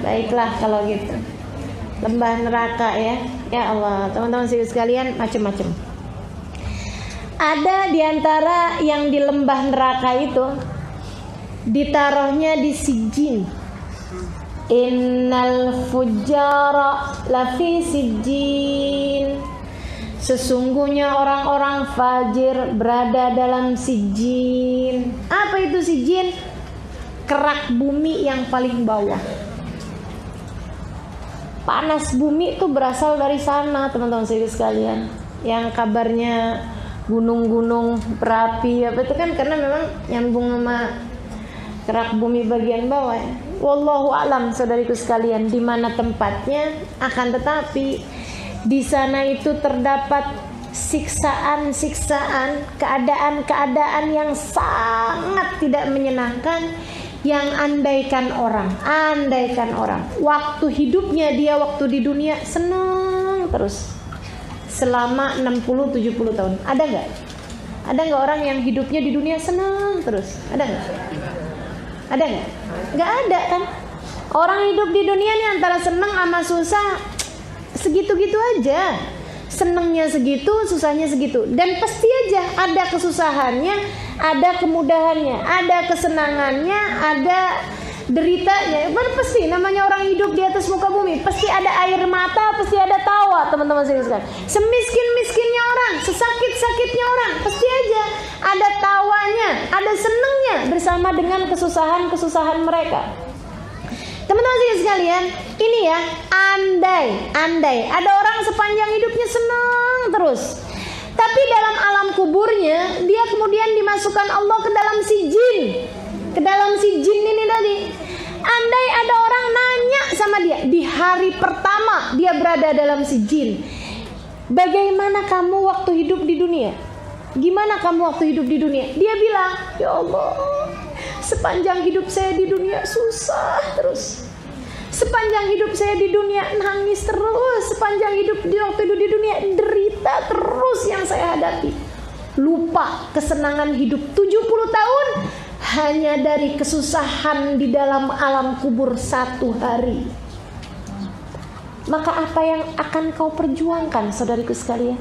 Speaker 1: Baiklah kalau gitu. Lembah neraka ya. Ya Allah, teman-teman sekalian, macam-macam. Ada diantara yang di lembah neraka itu ditaruhnya di sijin. Innal fujjara lafi sijin. Sesungguhnya orang-orang fajir berada dalam sijin. Apa itu sijin? Kerak bumi yang paling bawah. Panas bumi itu berasal dari sana, teman-teman sekalian. Yang kabarnya gunung-gunung berapi apa itu kan karena memang nyambung sama kerak bumi bagian bawah ya. Wallahu alam saudariku sekalian di mana tempatnya, akan tetapi di sana itu terdapat siksaan-siksaan, keadaan-keadaan yang sangat tidak menyenangkan, yang andaikan orang waktu hidupnya dia waktu di dunia senang terus selama 60-70 tahun. Ada nggak orang yang hidupnya di dunia senang terus? Ada nggak? Nggak ada kan? Orang hidup di dunia ini antara senang sama susah segitu-gitu aja. Senangnya segitu, susahnya segitu. Dan pasti aja ada kesusahannya, ada kemudahannya, ada kesenangannya, ada deritanya. Pasti namanya orang hidup di atas muka bumi, pasti ada air mata, pasti ada tawa, teman-teman sekalian. Semiskin-miskinnya orang, sesakit-sakitnya orang, pasti aja ada tawanya, ada senengnya bersama dengan kesusahan-kesusahan mereka. Teman-teman sekalian, ini ya, andai ada orang sepanjang hidupnya senang terus, tapi dalam alam kuburnya dia kemudian dimasukkan Allah ke dalam sijin. Ke dalam sijin ini tadi. Andai ada orang nanya sama dia di hari pertama dia berada dalam sijin, bagaimana kamu waktu hidup di dunia? Gimana kamu waktu hidup di dunia? Dia bilang, ya Allah, sepanjang hidup saya di dunia susah terus. Sepanjang hidup saya di dunia nangis terus. Sepanjang hidup waktu hidup di dunia derita terus yang saya hadapi. Lupa kesenangan hidup 70 tahun hanya dari kesusahan di dalam alam kubur 1 hari. Maka apa yang akan kau perjuangkan, saudariku sekalian?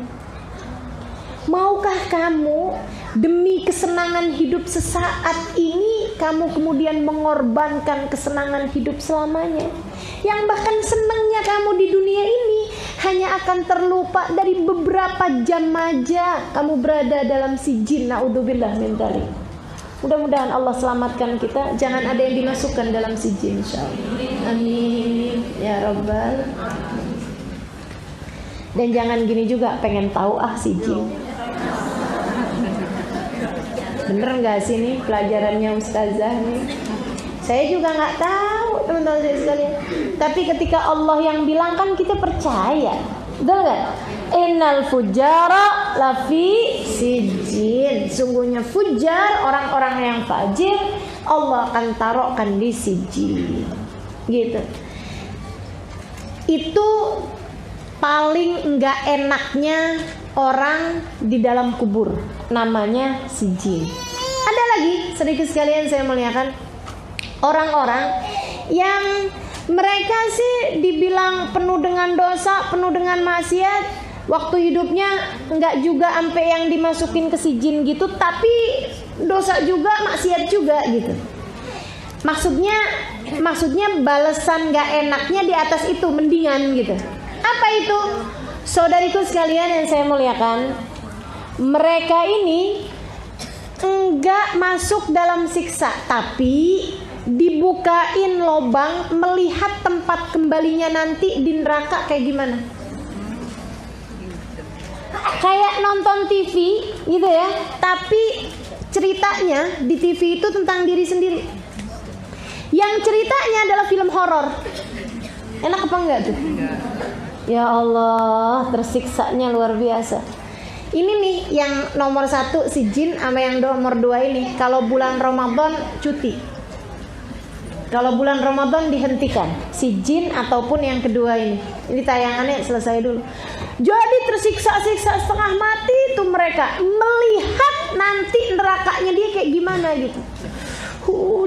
Speaker 1: Maukah kamu demi kesenangan hidup sesaat ini kamu kemudian mengorbankan kesenangan hidup selamanya? Yang bahkan senangnya kamu di dunia ini hanya akan terlupa dari beberapa jam aja kamu berada dalam sijin. Naudzubillah min dzalik. Mudah-mudahan Allah selamatkan kita, jangan ada yang dimasukkan dalam sijin insyaallah. Amin ya rabbal. Dan jangan gini juga, pengen tahu sijin. Bener nggak sih nih pelajarannya ustazah nih? Saya juga nggak tahu teman-teman saya sekalian. Tapi ketika Allah yang bilang kan kita percaya, betul nggak? Innal fujara lafi sijin. Sungguhnya fujar, orang-orang yang fajir, Allah akan taruhkan di sijin. Gitu. Itu paling nggak enaknya orang di dalam kubur, namanya sijin. Ada lagi sedikit sekalian saya muliakan, orang-orang yang mereka sih dibilang penuh dengan dosa, penuh dengan maksiat, waktu hidupnya nggak juga sampai yang dimasukin ke sijin gitu, tapi dosa juga, maksiat juga gitu. Maksudnya balasan nggak enaknya di atas itu mendingan gitu. Apa itu? Saudariku sekalian yang saya muliakan, mereka ini enggak masuk dalam siksa, tapi dibukain lobang melihat tempat kembalinya nanti di neraka kayak gimana. Kayak nonton TV gitu ya, tapi ceritanya di TV itu tentang diri sendiri. Yang ceritanya adalah film horor. Enak apa enggak tuh? Ya Allah, tersiksanya luar biasa. Ini nih yang nomor 1 sijin, sama yang nomor 2 ini. Kalau bulan Ramadan cuti. Kalau bulan Ramadan dihentikan, sijin ataupun yang kedua ini. Ini tayangannya selesai dulu. Jadi tersiksa-siksa setengah mati itu mereka melihat nanti nerakanya dia kayak gimana gitu.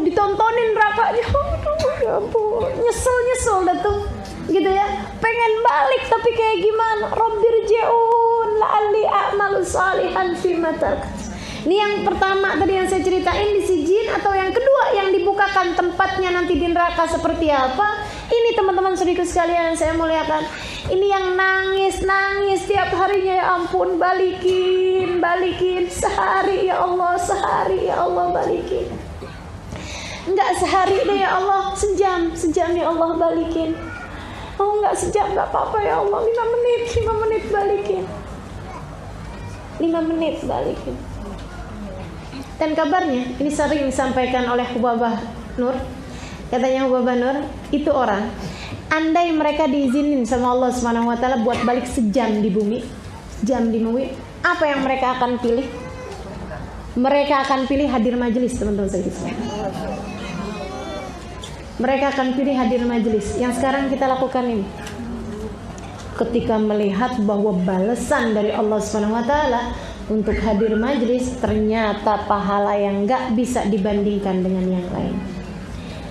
Speaker 1: Ditontonin nerakanya. Aduh, ya ampun, nyesel dah tuh. Gitu ya, pengen balik tapi kayak gimana? Rabbirji'un la'alli a'malu salihan fima taraktu. Ini yang pertama tadi yang saya ceritain di sijin, atau yang kedua yang dibukakan tempatnya nanti di neraka seperti apa? Ini teman-teman saudaraku sekalian yang saya muliakan. Ini yang nangis tiap harinya, ya ampun, balikin sehari ya Allah, balikin. Enggak sehari deh ya Allah, sejam ya Allah, balikin. Oh enggak sejam, enggak apa-apa ya Allah, 5 menit balikin. 5 menit balik. Dan kabarnya ini sering disampaikan oleh Hubabah Nur. Katanya Hubabah Nur, itu orang andai mereka diizinin sama Allah Subhanahu wa taala buat balik sejam di bumi, apa yang mereka akan pilih? Mereka akan pilih hadir majelis, teman-teman sekalian. Mereka akan pilih hadir majelis. Yang sekarang kita lakukan ini. Ketika melihat bahwa balasan dari Allah Subhanahu wa taala untuk hadir majelis ternyata pahala yang enggak bisa dibandingkan dengan yang lain.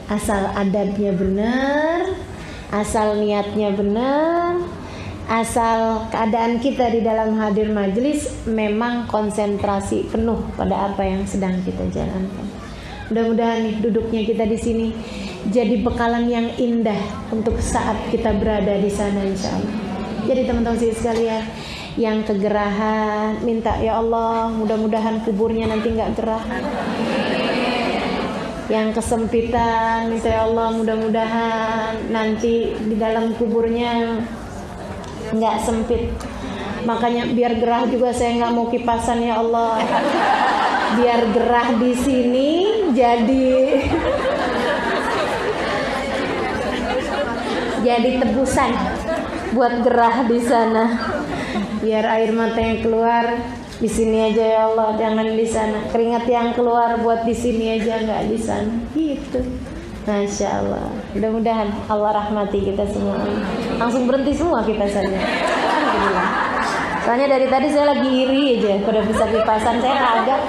Speaker 1: Asal adabnya benar, asal niatnya benar, asal keadaan kita di dalam hadir majelis memang konsentrasi penuh pada apa yang sedang kita jalankan. Mudah-mudahan nih duduknya kita di sini jadi bekalan yang indah untuk saat kita berada di sana insyaallah. Jadi teman-teman sekalian yang kegerahan minta ya Allah mudah-mudahan kuburnya nanti nggak gerah. Yang kesempitan minta ya Allah mudah-mudahan nanti di dalam kuburnya nggak sempit. Makanya biar gerah juga saya nggak mau kipasan ya Allah. Biar gerah di sini jadi tebusan buat gerah di sana. Biar air mata yang keluar di sini aja ya Allah, jangan di sana. Keringat yang keluar buat di sini aja, nggak di sana. Gitu. Masya Allah. Mudah-mudahan Allah rahmati kita semua. Langsung berhenti semua kita saja. Alhamdulillah. Soalnya dari tadi saya lagi iri aja, pada bisa kipasan saya kagak.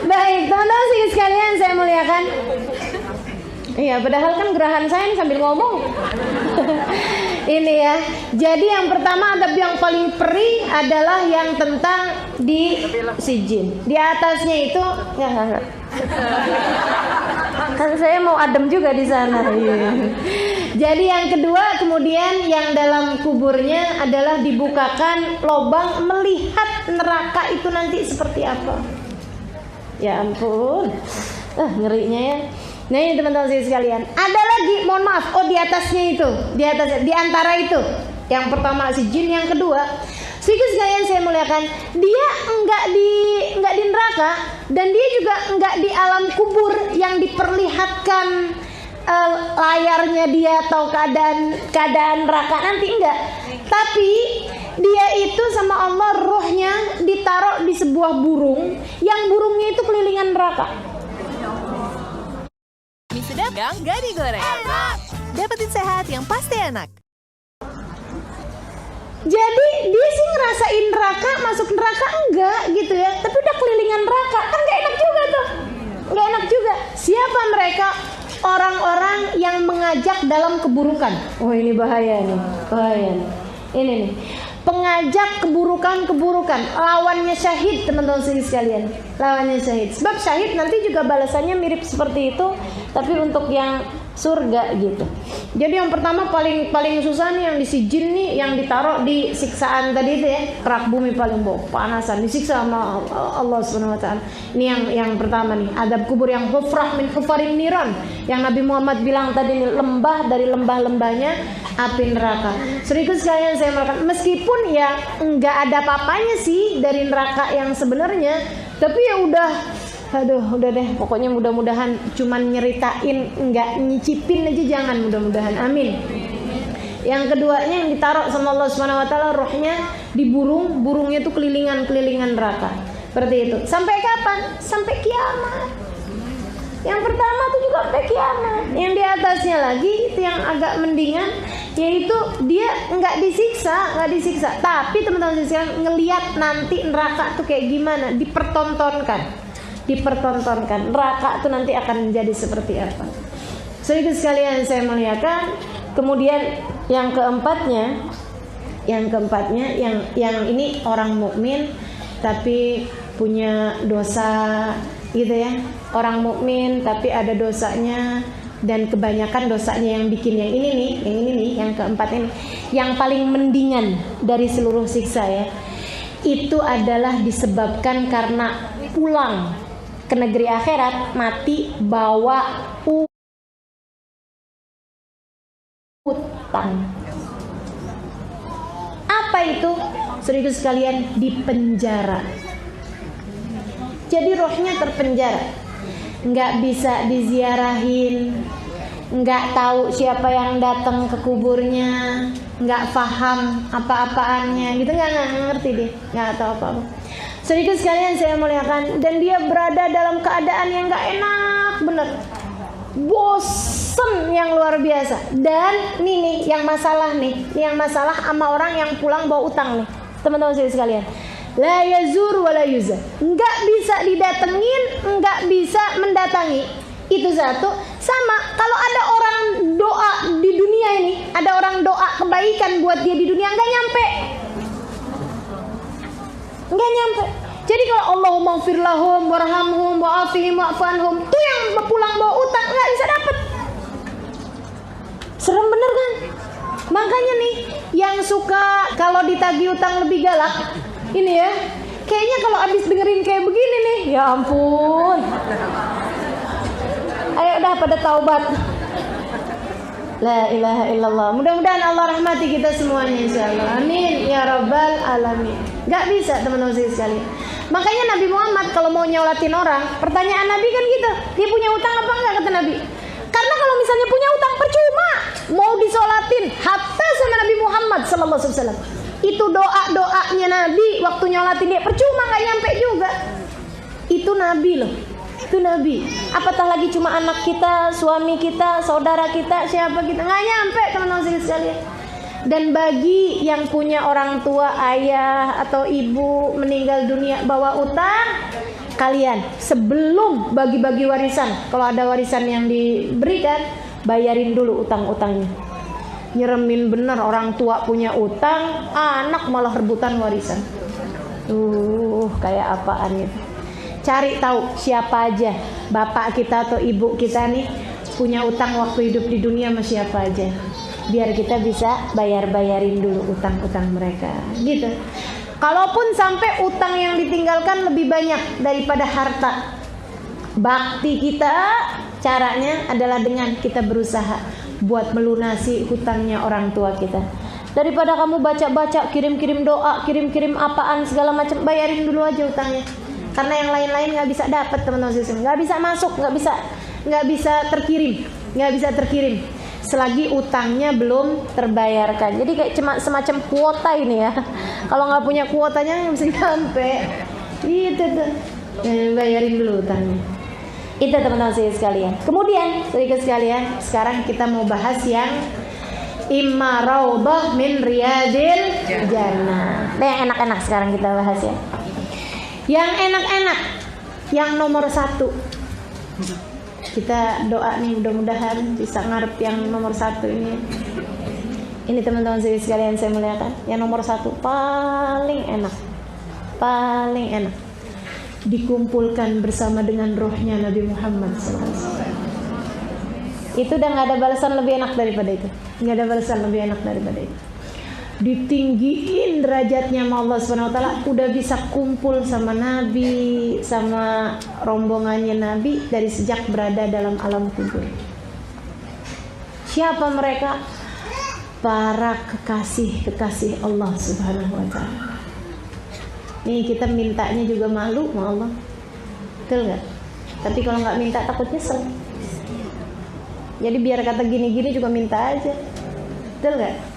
Speaker 1: Baik, teman-teman sekalian saya muliakan. Iya, padahal kan gerahan saya ini sambil ngomong. Ini ya. Jadi yang pertama adab yang paling perih adalah yang tentang di sijin. Di atasnya itu ya enggak. Kan saya mau adem juga di sana. Iya. Jadi yang kedua kemudian yang dalam kuburnya adalah dibukakan lubang melihat neraka itu nanti seperti apa. Ya ampun. Ngerinya ya. Nah ini teman-teman sekalian, ada lagi, mohon maaf, di atasnya itu, di antara itu, yang pertama si jin, yang kedua, sedikit sekalian saya muliakan, dia enggak di neraka dan dia juga enggak di alam kubur yang diperlihatkan layarnya dia atau keadaan neraka nanti enggak, tapi dia itu sama Allah rohnya ditaruh di sebuah burung, yang burungnya itu kelilingan neraka.
Speaker 2: Mie sedap, gak digoreng. Enak. Dapetin sehat yang pasti enak.
Speaker 1: Jadi dia sih ngerasain neraka, masuk neraka enggak gitu ya, tapi udah kelilingan neraka, kan gak enak juga tuh. Gak enak juga. Siapa mereka? Orang-orang yang mengajak dalam keburukan. Oh ini bahaya nih, bahaya nih. Ini nih, pengajak keburukan-keburukan, lawannya syahid teman-teman sekalian, lawannya syahid. Sebab syahid nanti juga balasannya mirip seperti itu, tapi untuk yang surga gitu. Jadi yang pertama paling susah nih yang di sijin nih, yang ditaruh di siksaan tadi itu ya, kerak bumi paling panasan, disiksa sama Allah Subhanahu wa taala. Ini yang pertama nih, adab kubur yang hufrah min hufarin niran, yang Nabi Muhammad bilang tadi nih, lembah dari lembah-lembahnya api neraka. Serius sekalian saya melakukan, meskipun ya enggak ada apa-apanya sih dari neraka yang sebenarnya, tapi ya udah deh, pokoknya mudah-mudahan cuman nyeritain, enggak nyicipin aja, jangan, mudah-mudahan, amin. Yang keduanya yang ditaruh sama Allah Subhanahu wa taala rohnya di burungnya tuh kelilingan neraka. Seperti itu. Sampai kapan? Sampai kiamat. Yang pertama tuh juga sampai kiamat. Yang di atasnya lagi itu yang agak mendingan, yaitu dia nggak disiksa, tapi teman-teman sekalian ngelihat nanti neraka tuh kayak gimana, dipertontonkan neraka tuh nanti akan menjadi seperti apa. Sedikit sekalian saya muliakan. Kemudian yang keempatnya yang ini orang mukmin tapi punya dosa gitu ya. Orang mukmin tapi ada dosanya, dan kebanyakan dosanya yang bikin yang ini nih, yang keempat ini, yang paling mendingan dari seluruh siksa ya, itu adalah disebabkan karena pulang ke negeri akhirat mati bawa utang. Apa itu, saudara sekalian, dipenjara. Jadi rohnya terpenjara, nggak bisa diziarahin, nggak tahu siapa yang datang ke kuburnya, nggak paham apa-apaannya, gitu, nggak ngerti dia, nggak tahu apa-apa. Saudara sekalian saya muliakan, dan dia berada dalam keadaan yang nggak enak, bener, bosen yang luar biasa. Dan nih yang masalah sama orang yang pulang bawa utang nih, teman-teman saya sekalian. La yazur wa la yuzar, nggak bisa didatengin, nggak bisa mendatangi. Itu satu. Sama kalau ada orang doa di dunia ini, ada orang doa kebaikan buat dia di dunia, nggak nyampe. Jadi kalau Allahumma ighfir lahum warhamhum wa'afihim wa'fu tuh yang pulang bawa utang nggak bisa dapet. Serem bener kan? Makanya nih yang suka kalau ditagih utang lebih galak ini ya, kayaknya kalau abis dengerin kayak begini nih, ya ampun, ayo dah pada taubat. La ilaha illallah. Mudah-mudahan Allah rahmati kita semuanya insyaallah. Amin ya rabbal alamin. Gak bisa teman-teman sekalian. Makanya Nabi Muhammad kalau mau nyolatin orang, pertanyaan Nabi kan gitu, dia punya utang apa enggak, kata Nabi. Karena kalau misalnya punya utang percuma mau disolatin, hatta sama Nabi Muhammad sallallahu alaihi wasallam. Itu doa-doanya Nabi waktu nyolatin dia percuma, nggak nyampe juga. Itu Nabi loh. Itu Nabi. Apatah lagi cuma anak kita, suami kita, saudara kita, siapa kita, nggak nyampe teman-teman sekalian. Dan bagi yang punya orang tua, ayah atau ibu meninggal dunia bawa utang, kalian sebelum bagi-bagi warisan, kalau ada warisan yang diberikan, bayarin dulu utang-utangnya. Nyeremin bener, orang tua punya utang, anak malah rebutan warisan. Kayak apaan itu? Cari tahu siapa aja bapak kita atau ibu kita nih punya utang waktu hidup di dunia sama siapa aja, biar kita bisa bayarin dulu utang-utang mereka, gitu. Kalaupun sampai utang yang ditinggalkan lebih banyak daripada harta, bakti kita caranya adalah dengan kita berusaha buat melunasi hutangnya orang tua kita. Daripada kamu baca-baca, kirim-kirim doa, kirim-kirim apaan segala macam, bayarin dulu aja utangnya. Karena yang lain-lain nggak bisa dapat teman-teman, nggak bisa masuk, nggak bisa terkirim selagi utangnya belum terbayarkan. Jadi kayak cuma semacam kuota ini ya. Kalau nggak punya kuotanya nggak bisa nyampe. Gitu tuh, bayarin dulu utangnya. Itu teman-teman saya sekalian. Kemudian sedikit sekalian, sekarang kita mau bahas yang imma raudhah min riyadil jannah. Nah, yang enak-enak sekarang kita bahas ya. Yang enak-enak, yang nomor 1. Kita doa nih, mudah-mudahan bisa ngarep yang nomor 1 ini. Ini teman-teman sekalian saya muliakan, yang nomor 1 paling enak, dikumpulkan bersama dengan rohnya Nabi Muhammad SAW. Itu udah nggak ada balasan lebih enak daripada itu. Nggak ada balasan lebih enak daripada itu. Ditinggiin derajatnya sama Allah SWT, udah bisa kumpul sama Nabi, sama rombongannya Nabi dari sejak berada dalam alam kubur. Siapa mereka? Para kekasih Allah Subhanahu wa ta'ala. Nih kita mintanya juga malu sama Allah, betul nggak? Tapi kalau nggak minta takut nyesel. Jadi biar kata gini-gini juga minta aja, betul nggak?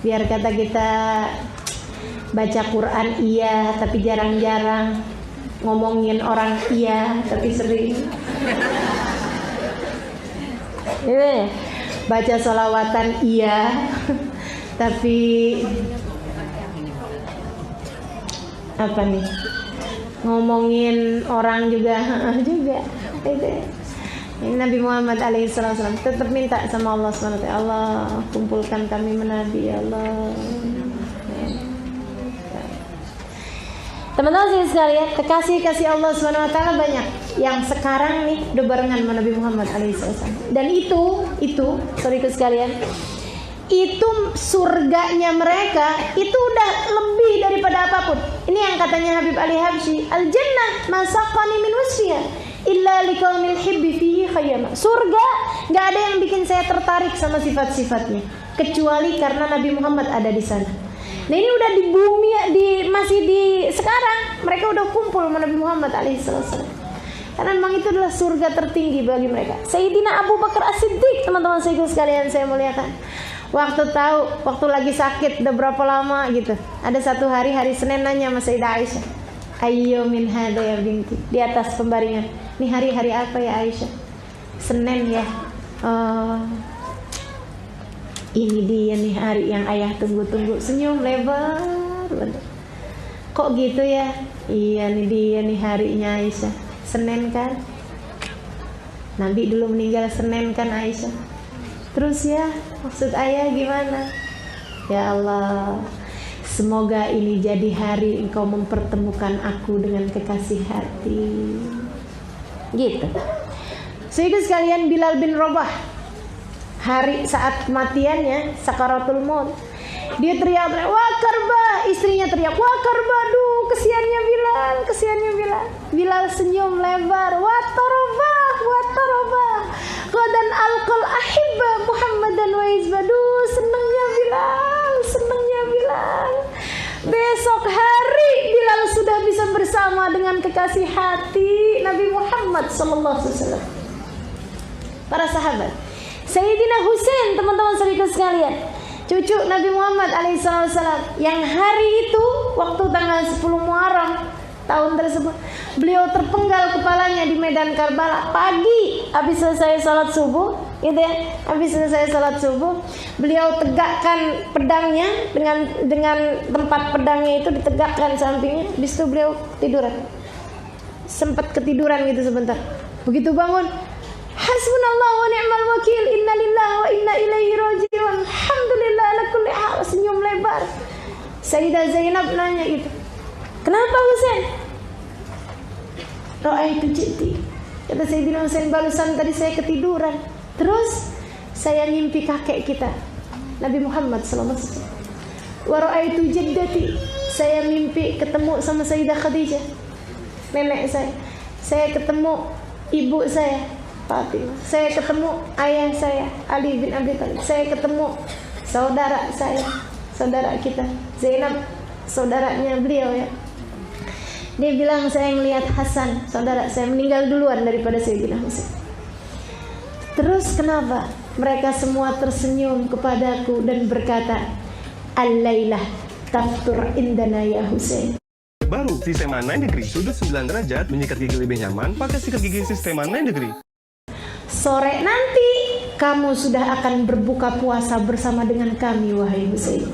Speaker 1: Biar kata kita baca Quran iya, tapi jarang-jarang, ngomongin orang iya, tapi sering. Iya, baca sholawatan iya, tapi apa nih? Ngomongin orang juga. Itu. Nabi Muhammad alaihissalam tetap minta sama Allah SWT, Allah kumpulkan kami menabi, ya Allah. Teman-teman sekalian, kekasih Allah SWT banyak yang sekarang nih udah barengan sama Nabi Muhammad alaihissalam. Dan itu saudara sekalian, itu surganya mereka itu udah lebih daripada apapun. Ini yang katanya Habib Ali Habsyi, al jannah masaqani min wasfiha illa liqaumil hibbi fihi khayyama. Surga nggak ada yang bikin saya tertarik sama sifat-sifatnya kecuali karena Nabi Muhammad ada di sana. Nah ini udah di bumi, masih di sekarang mereka udah kumpul sama Nabi Muhammad alaihissalam. Karena memang itu adalah surga tertinggi bagi mereka. Sayyidina Abu Bakar As-Siddiq, teman-teman sekalian saya muliakan. Waktu lagi sakit udah berapa lama gitu. Ada satu hari Senin nanya sama Sayyidah Aisyah, "Ayyo min hadha ya binti?" Di atas pembaringan. Ini hari apa ya Aisyah? Senin ya. Oh, ini dia nih hari yang ayah tunggu-tunggu. Senyum lebar. Kok gitu ya? Iya nih dia nih harinya Aisyah. Senin kan? Nabi dulu meninggal Senin kan Aisyah? Terus ya, maksud ayah gimana? Ya Allah, semoga ini jadi hari engkau mempertemukan aku dengan kekasih hati. Gitu. Saudara sekalian, Bilal bin Rabah, hari saat kematiannya, sakaratul maut, dia teriak, "Wah Karba!" Istrinya teriak, "Wah Karba, aduh kesiannya Bilal." Bilal senyum lebar, "Wa tarabah qadan alqal ahibba Muhammadan wa hizbadu." Senangnya Bilal. Besok hari Bilal sudah bisa bersama dengan kekasih hati Nabi Muhammad sallallahu alaihi wasallam. Para sahabat, Sayyidina Husain, teman-teman saudara sekalian, cucu Nabi Muhammad alaihissalam, yang hari itu waktu tanggal 10 Muharram tahun tersebut, beliau terpenggal kepalanya di medan Karbala pagi habis selesai salat subuh, gitu ya. Habis selesai salat subuh, beliau tegakkan pedangnya dengan tempat pedangnya itu ditegakkan sampingnya. Habis itu beliau tiduran. Sempat ketiduran gitu sebentar. Begitu bangun, "Hasbunallah wa ni'mal wakil, inna lillahi wa inna ilaihi raji'un, alhamdulillah ala kulli hal." Senyum lebar. Sayyidah Zainab nanya gitu, "Kenapa Husain?" "Ra'aitu jiddi." Kata Sayyidina Husain, "Barusan tadi saya ketiduran, terus saya mimpi kakek kita Nabi Muhammad sallallahu alaihi wasallam. Wa ra'aitu jaddati." Saya mimpi ketemu sama Sayyidah Khadijah, nenek saya. Saya ketemu ibu saya Fatimah. Saya ketemu ayah saya Ali bin Abi Thalib. Saya ketemu saudara saya, saudara kita Zainab, saudaranya beliau ya. Dia bilang, "Saya melihat Hasan, saudara saya, meninggal duluan daripada Sayyidina Husain." Terus kenapa? Mereka semua tersenyum kepadaku dan berkata, "Al-lailah taftur indana ya Husain."
Speaker 3: Baru Sistema 9 Degree, sudut 9 derajat, menyikat gigi lebih nyaman pakai sikat gigi Sistema 9 Degree.
Speaker 1: Sore nanti kamu sudah akan berbuka puasa bersama dengan kami wahai Husain.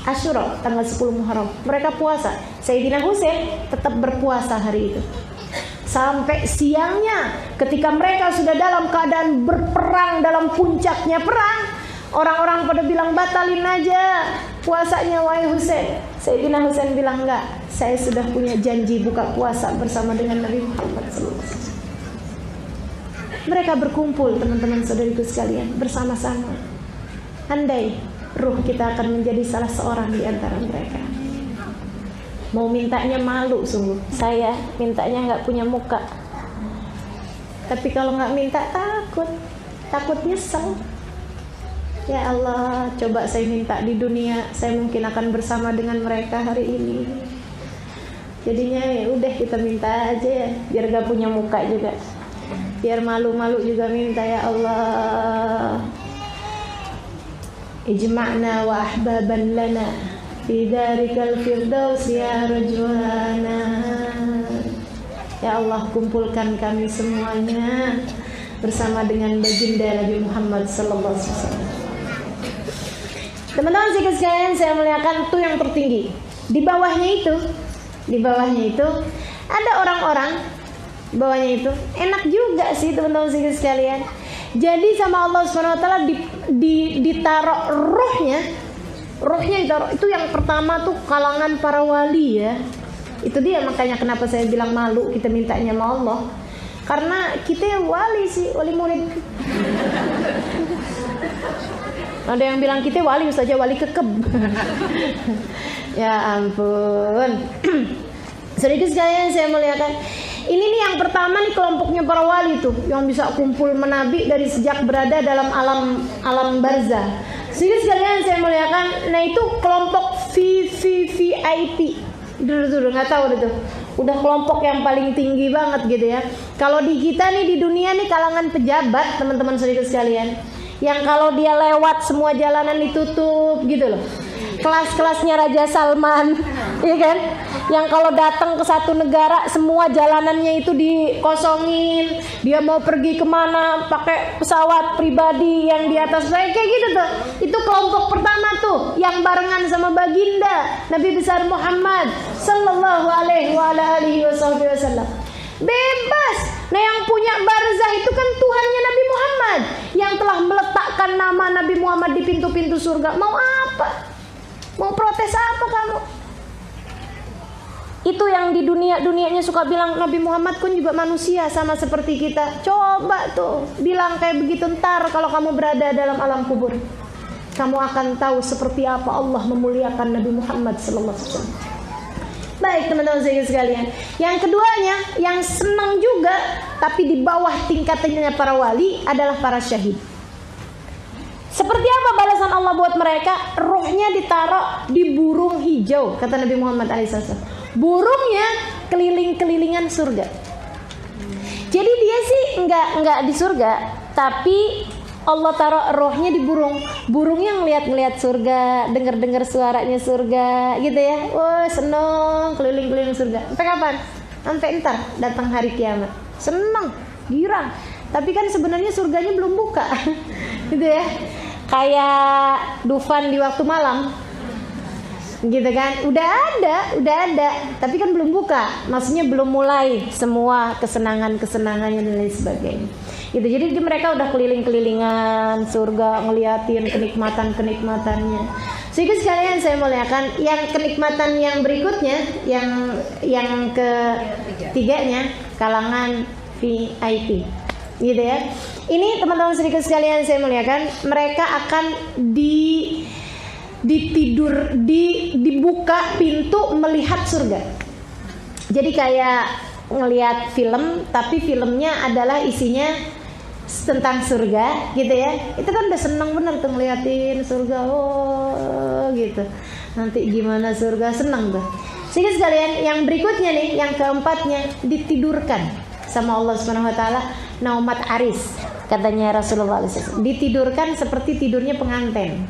Speaker 1: Asyura tanggal 10 Muharram mereka puasa. Sayyidina Husain tetap berpuasa hari itu. Sampai siangnya ketika mereka sudah dalam keadaan berperang, dalam puncaknya perang, orang-orang pada bilang, "Batalin aja puasanya wahai Husain." Sayyidina Husain bilang, "Enggak, saya sudah punya janji buka puasa bersama dengan Nabi Muhammad SAW." Mereka berkumpul, teman-teman saudariku sekalian, bersama-sama. Andai ruh kita akan menjadi salah seorang di antara mereka. Mau mintanya malu sungguh. Saya mintanya nggak punya muka. Tapi kalau nggak minta takut nyesel. Ya Allah, coba saya minta di dunia, saya mungkin akan bersama dengan mereka hari ini. Jadinya ya udah kita minta aja ya, biar gak punya muka juga. Biar malu-malu juga minta, ya Allah. Ijma'na wa ahbaban lana fi darikal firdaus ya rajwana. Ya Allah, kumpulkan kami semuanya bersama dengan baginda Nabi Muhammad sallallahu alaihi wasallam. Teman-teman sekalian, saya muliakan, itu yang tertinggi. Di bawahnya itu ada orang-orang. Di bawahnya itu enak juga sih teman-teman sekalian. Jadi sama Allah Subhanahu wa taala ditaruh rohnya ditaruh. Itu yang pertama tuh kalangan para wali ya. Itu dia makanya kenapa saya bilang malu kita mintanya sama Allah. Karena kita wali sih, wali murid. Ada yang bilang kita wali, saja wali kekeb. Ya ampun. Saudara sekalian, saya muliakan. Ini nih yang pertama nih kelompoknya para wali tuh, yang bisa kumpul menabi dari sejak berada dalam alam barzah Sedikit sekalian saya muliakan. Nah itu kelompok VIP. Dulu nggak tahu itu. Udah kelompok yang paling tinggi banget gitu ya. Kalau di kita nih di dunia nih kalangan pejabat teman-teman sedikit sekalian. Yang kalau dia lewat semua jalanan ditutup gitu loh. Kelas-kelasnya Raja Salman, ya kan? Yang kalau datang ke satu negara semua jalanannya itu dikosongin. Dia mau pergi kemana pakai pesawat pribadi yang di atas kayak gitu tuh. Itu kelompok pertama tuh yang barengan sama baginda Nabi besar Muhammad sallallahu alaihi wasallam. Bebas. Nah yang punya barzah itu kan Tuhannya Nabi Muhammad yang telah meletakkan nama Nabi Muhammad di pintu-pintu surga. Mau apa? Mau protes apa kamu? Itu yang di dunianya suka bilang Nabi Muhammad pun juga manusia sama seperti kita. Coba tuh bilang kayak begitu, ntar kalau kamu berada dalam alam kubur kamu akan tahu seperti apa Allah memuliakan Nabi Muhammad sallallahu alaihi wasallam. Baik teman-teman sekalian. Yang keduanya yang senang juga tapi di bawah tingkatannya para wali adalah para syahid. Seperti apa balasan Allah buat mereka? Rohnya ditaruh di burung hijau, kata Nabi Muhammad SAW. Burungnya keliling-kelilingan surga. Jadi dia sih enggak di surga, tapi Allah taruh rohnya di burung. Burungnya ngeliat surga, dengar suaranya surga, gitu ya. Wah seneng keliling-keliling surga. Sampai kapan? Sampai ntar datang hari kiamat. Seneng, girang. Tapi kan sebenarnya surganya belum buka, gitu ya. Kayak Dufan di waktu malam, gitu kan? Udah ada, tapi kan belum buka. Maksudnya belum mulai semua kesenangannya dan lain sebagainya. Gitu. Jadi mereka udah keliling-kelilingan surga, ngeliatin kenikmatannya. Sehingga sekalian saya muliakan, yang kenikmatan yang berikutnya, yang ketiganya, kalangan VIP. Gitu ya. Ini teman-teman sedikit sekalian saya muliakan, mereka akan dibuka pintu melihat surga. Jadi kayak ngelihat film, tapi filmnya adalah isinya tentang surga, gitu ya. Itu kan udah seneng bener tuh ngeliatin surga, oh gitu. Nanti gimana surga, seneng tuh. Sedikit sekalian, yang berikutnya nih, yang keempatnya ditidurkan sama Allah Subhanahu wa taala, naumat aris, katanya Rasulullah SAW. Ditidurkan seperti tidurnya pengantin.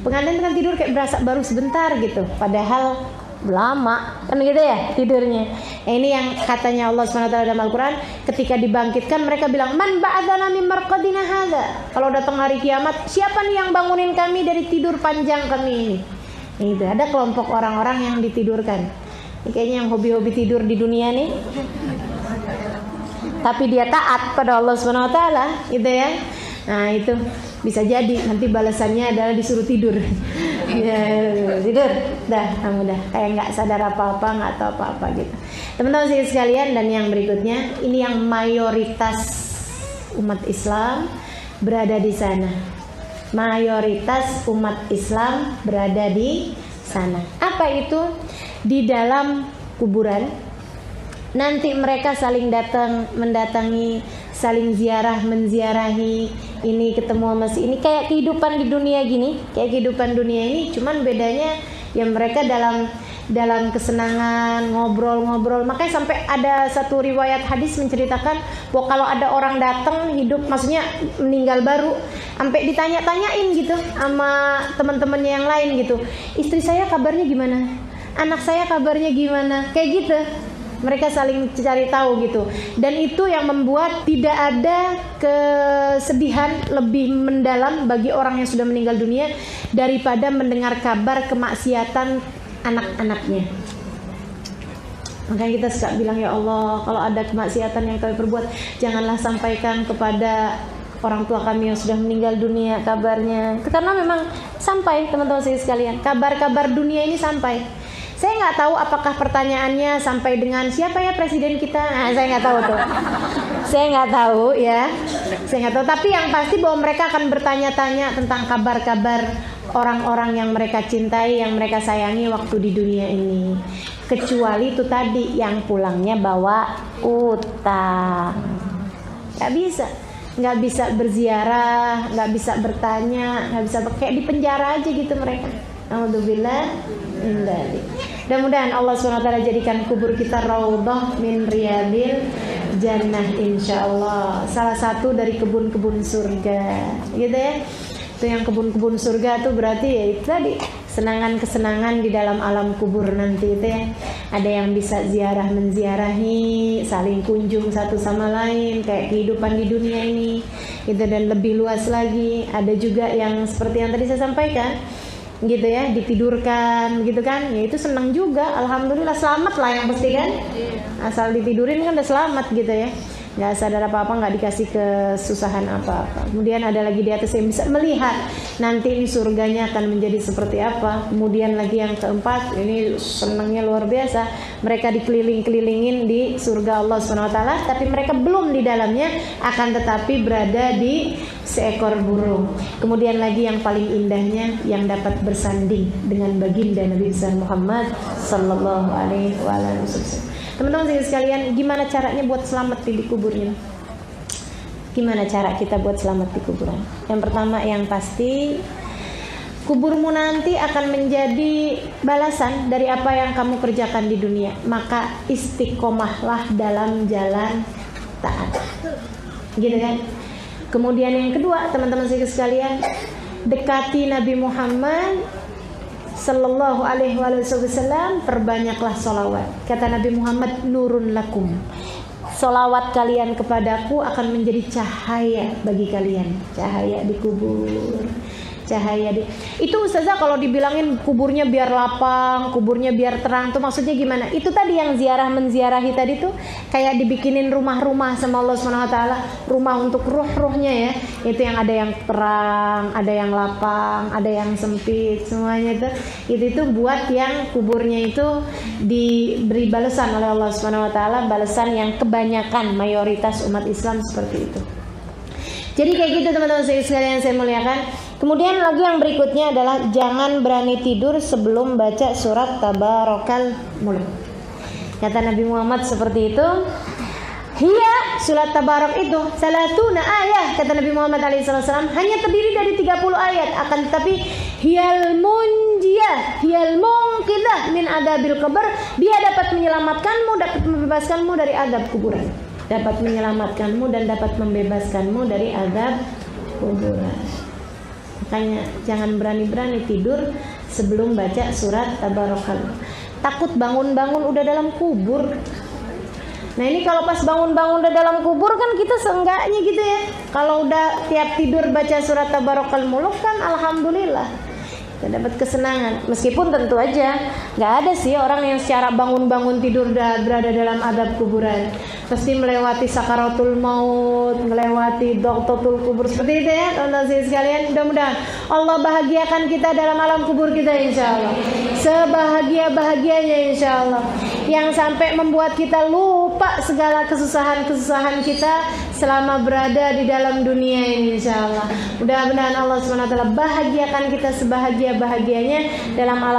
Speaker 1: Pengantin kan tidur kayak berasa baru sebentar gitu, padahal lama kan gitu ya tidurnya. Ini yang katanya Allah Subhanahu wa taala dalam Al-Qur'an, ketika dibangkitkan mereka bilang, "Man ba'atsana min marqadina hadza?" Kalau datang hari kiamat, siapa nih yang bangunin kami dari tidur panjang kami ini? Itu ada kelompok orang-orang yang ditidurkan. Ini kayaknya yang hobi-hobi tidur di dunia nih. Tapi dia taat pada Allah Subhanahu wa taala, gitu ya. Nah, itu bisa jadi nanti balasannya adalah disuruh tidur. Ya, tidur. Kamu dah kayak nggak sadar apa-apa, nggak tahu apa-apa gitu. Teman-teman sekalian, dan yang berikutnya, ini yang mayoritas umat Islam berada di sana. Mayoritas umat Islam berada di sana. Apa itu? Di dalam kuburan. Nanti mereka saling mendatangi, saling menziarahi, ini ketemu sama si ini, kayak kehidupan di dunia gini, kayak kehidupan dunia ini, cuman bedanya ya mereka dalam kesenangan ngobrol-ngobrol. Makanya sampai ada satu riwayat hadis menceritakan bahwa kalau ada orang datang hidup, maksudnya meninggal baru, sampai ditanya-tanyain gitu sama teman-temannya yang lain gitu, istri saya kabarnya gimana, anak saya kabarnya gimana, kayak gitu. Mereka saling cari tahu gitu. Dan itu yang membuat tidak ada kesedihan lebih mendalam bagi orang yang sudah meninggal dunia daripada mendengar kabar kemaksiatan anak-anaknya. Makanya kita suka bilang, ya Allah, kalau ada kemaksiatan yang kami perbuat, janganlah sampaikan kepada orang tua kami yang sudah meninggal dunia kabarnya. Karena memang sampai, teman-teman sekalian, kabar-kabar dunia ini sampai. Saya nggak tahu apakah pertanyaannya sampai dengan siapa ya presiden kita. Nah, saya nggak tahu tuh. Saya nggak tahu ya. Saya nggak tahu. Tapi yang pasti bahwa mereka akan bertanya-tanya tentang kabar-kabar orang-orang yang mereka cintai, yang mereka sayangi waktu di dunia ini. Kecuali itu tadi yang pulangnya bawa utang. Nggak bisa. nggak bisa berziarah, nggak bisa bertanya, nggak bisa kayak di penjara aja gitu mereka. Alhamdulillah. Mudah-mudahan Allah SWT jadikan kubur kita raudhah min riyadil jannah, insyaallah. Salah satu dari kebun-kebun surga, gitu ya. Itu yang kebun-kebun surga tuh berarti ya itu tadi kesenangan-kesenangan di dalam alam kubur nanti itu ya. Ada yang bisa ziarah menziarahi, saling kunjung satu sama lain kayak kehidupan di dunia ini gitu, dan lebih luas lagi. Ada juga yang seperti yang tadi saya sampaikan gitu ya, ditidurkan gitu kan, ya itu senang juga, alhamdulillah, selamat lah yang pasti kan, asal ditidurin kan udah selamat gitu ya, nggak sadar apa-apa, nggak dikasih kesusahan apa-apa. Kemudian ada lagi di atas yang bisa melihat nanti ini surganya akan menjadi seperti apa. Kemudian lagi yang keempat, ini senangnya luar biasa, mereka dikeliling-kelilingin di surga Allah SWT, tapi mereka belum di dalamnya, akan tetapi berada di seekor burung. Kemudian lagi yang paling indahnya, yang dapat bersanding dengan baginda Nabi Muhammad Sallallahu Alaihi Wasallam. Teman-teman sekalian, gimana caranya buat selamat di kuburnya? Gimana cara kita buat selamat di kuburan? Yang pertama, yang pasti, kuburmu nanti akan menjadi balasan dari apa yang kamu kerjakan di dunia. Maka istiqomahlah dalam jalan taat. Gitu kan? Kemudian yang kedua, teman-teman sekalian, dekati Nabi Muhammad Sallallahu Alaihi Wasallam, perbanyaklah solawat. Kata Nabi Muhammad, nurun lakum, solawat kalian kepadaku akan menjadi cahaya bagi kalian, cahaya di kubur, cahaya di itu. Ustazah, kalau dibilangin kuburnya biar lapang, kuburnya biar terang, tuh maksudnya gimana? Itu tadi yang ziarah menziarahi tadi tuh kayak dibikinin rumah-rumah sama Allah SWT, rumah untuk ruh-ruhnya ya. Itu yang ada yang terang, ada yang lapang, ada yang sempit, semuanya itu buat yang kuburnya itu diberi balasan oleh Allah SWT, balasan yang kebanyakan mayoritas umat Islam seperti itu. Jadi kayak gitu teman-teman sekalian saya muliakan. Kemudian lagi yang berikutnya adalah jangan berani tidur sebelum baca surat Tabarakal Mulk. Kata Nabi Muhammad seperti itu. Hiya, surat Tabarak itu salatuna ayat, kata Nabi Muhammad SAW, hanya terdiri dari 30 ayat, akan tetapi hiyal munjiyah, hiyal munqidah min adabil qabr, dia dapat menyelamatkanmu, dapat membebaskanmu dari adab kuburan, dapat menyelamatkanmu dan dapat membebaskanmu dari adab kuburan. Makanya jangan berani-berani tidur sebelum baca surat Tabarakal. Takut bangun-bangun udah dalam kubur. Nah ini kalau pas bangun-bangun udah dalam kubur kan kita seenggaknya gitu ya. Kalau udah tiap tidur baca surat Tabarakal Mulk kan alhamdulillah, kita dapat kesenangan. Meskipun tentu aja nggak ada sih orang yang secara bangun-bangun tidur udah berada dalam adab kuburan. Pasti melewati sakaratul maut, melewati doktotul kubur seperti itu ya teman-teman sekalian. Mudah-mudahan Allah bahagiakan kita dalam alam kubur kita insyaallah, sebahagia-bahagianya insyaallah, yang sampai membuat kita lupa segala kesusahan-kesusahan kita selama berada di dalam dunia ini insyaallah. Mudah-mudahan Allah SWT bahagiakan kita sebahagia-bahagianya dalam alam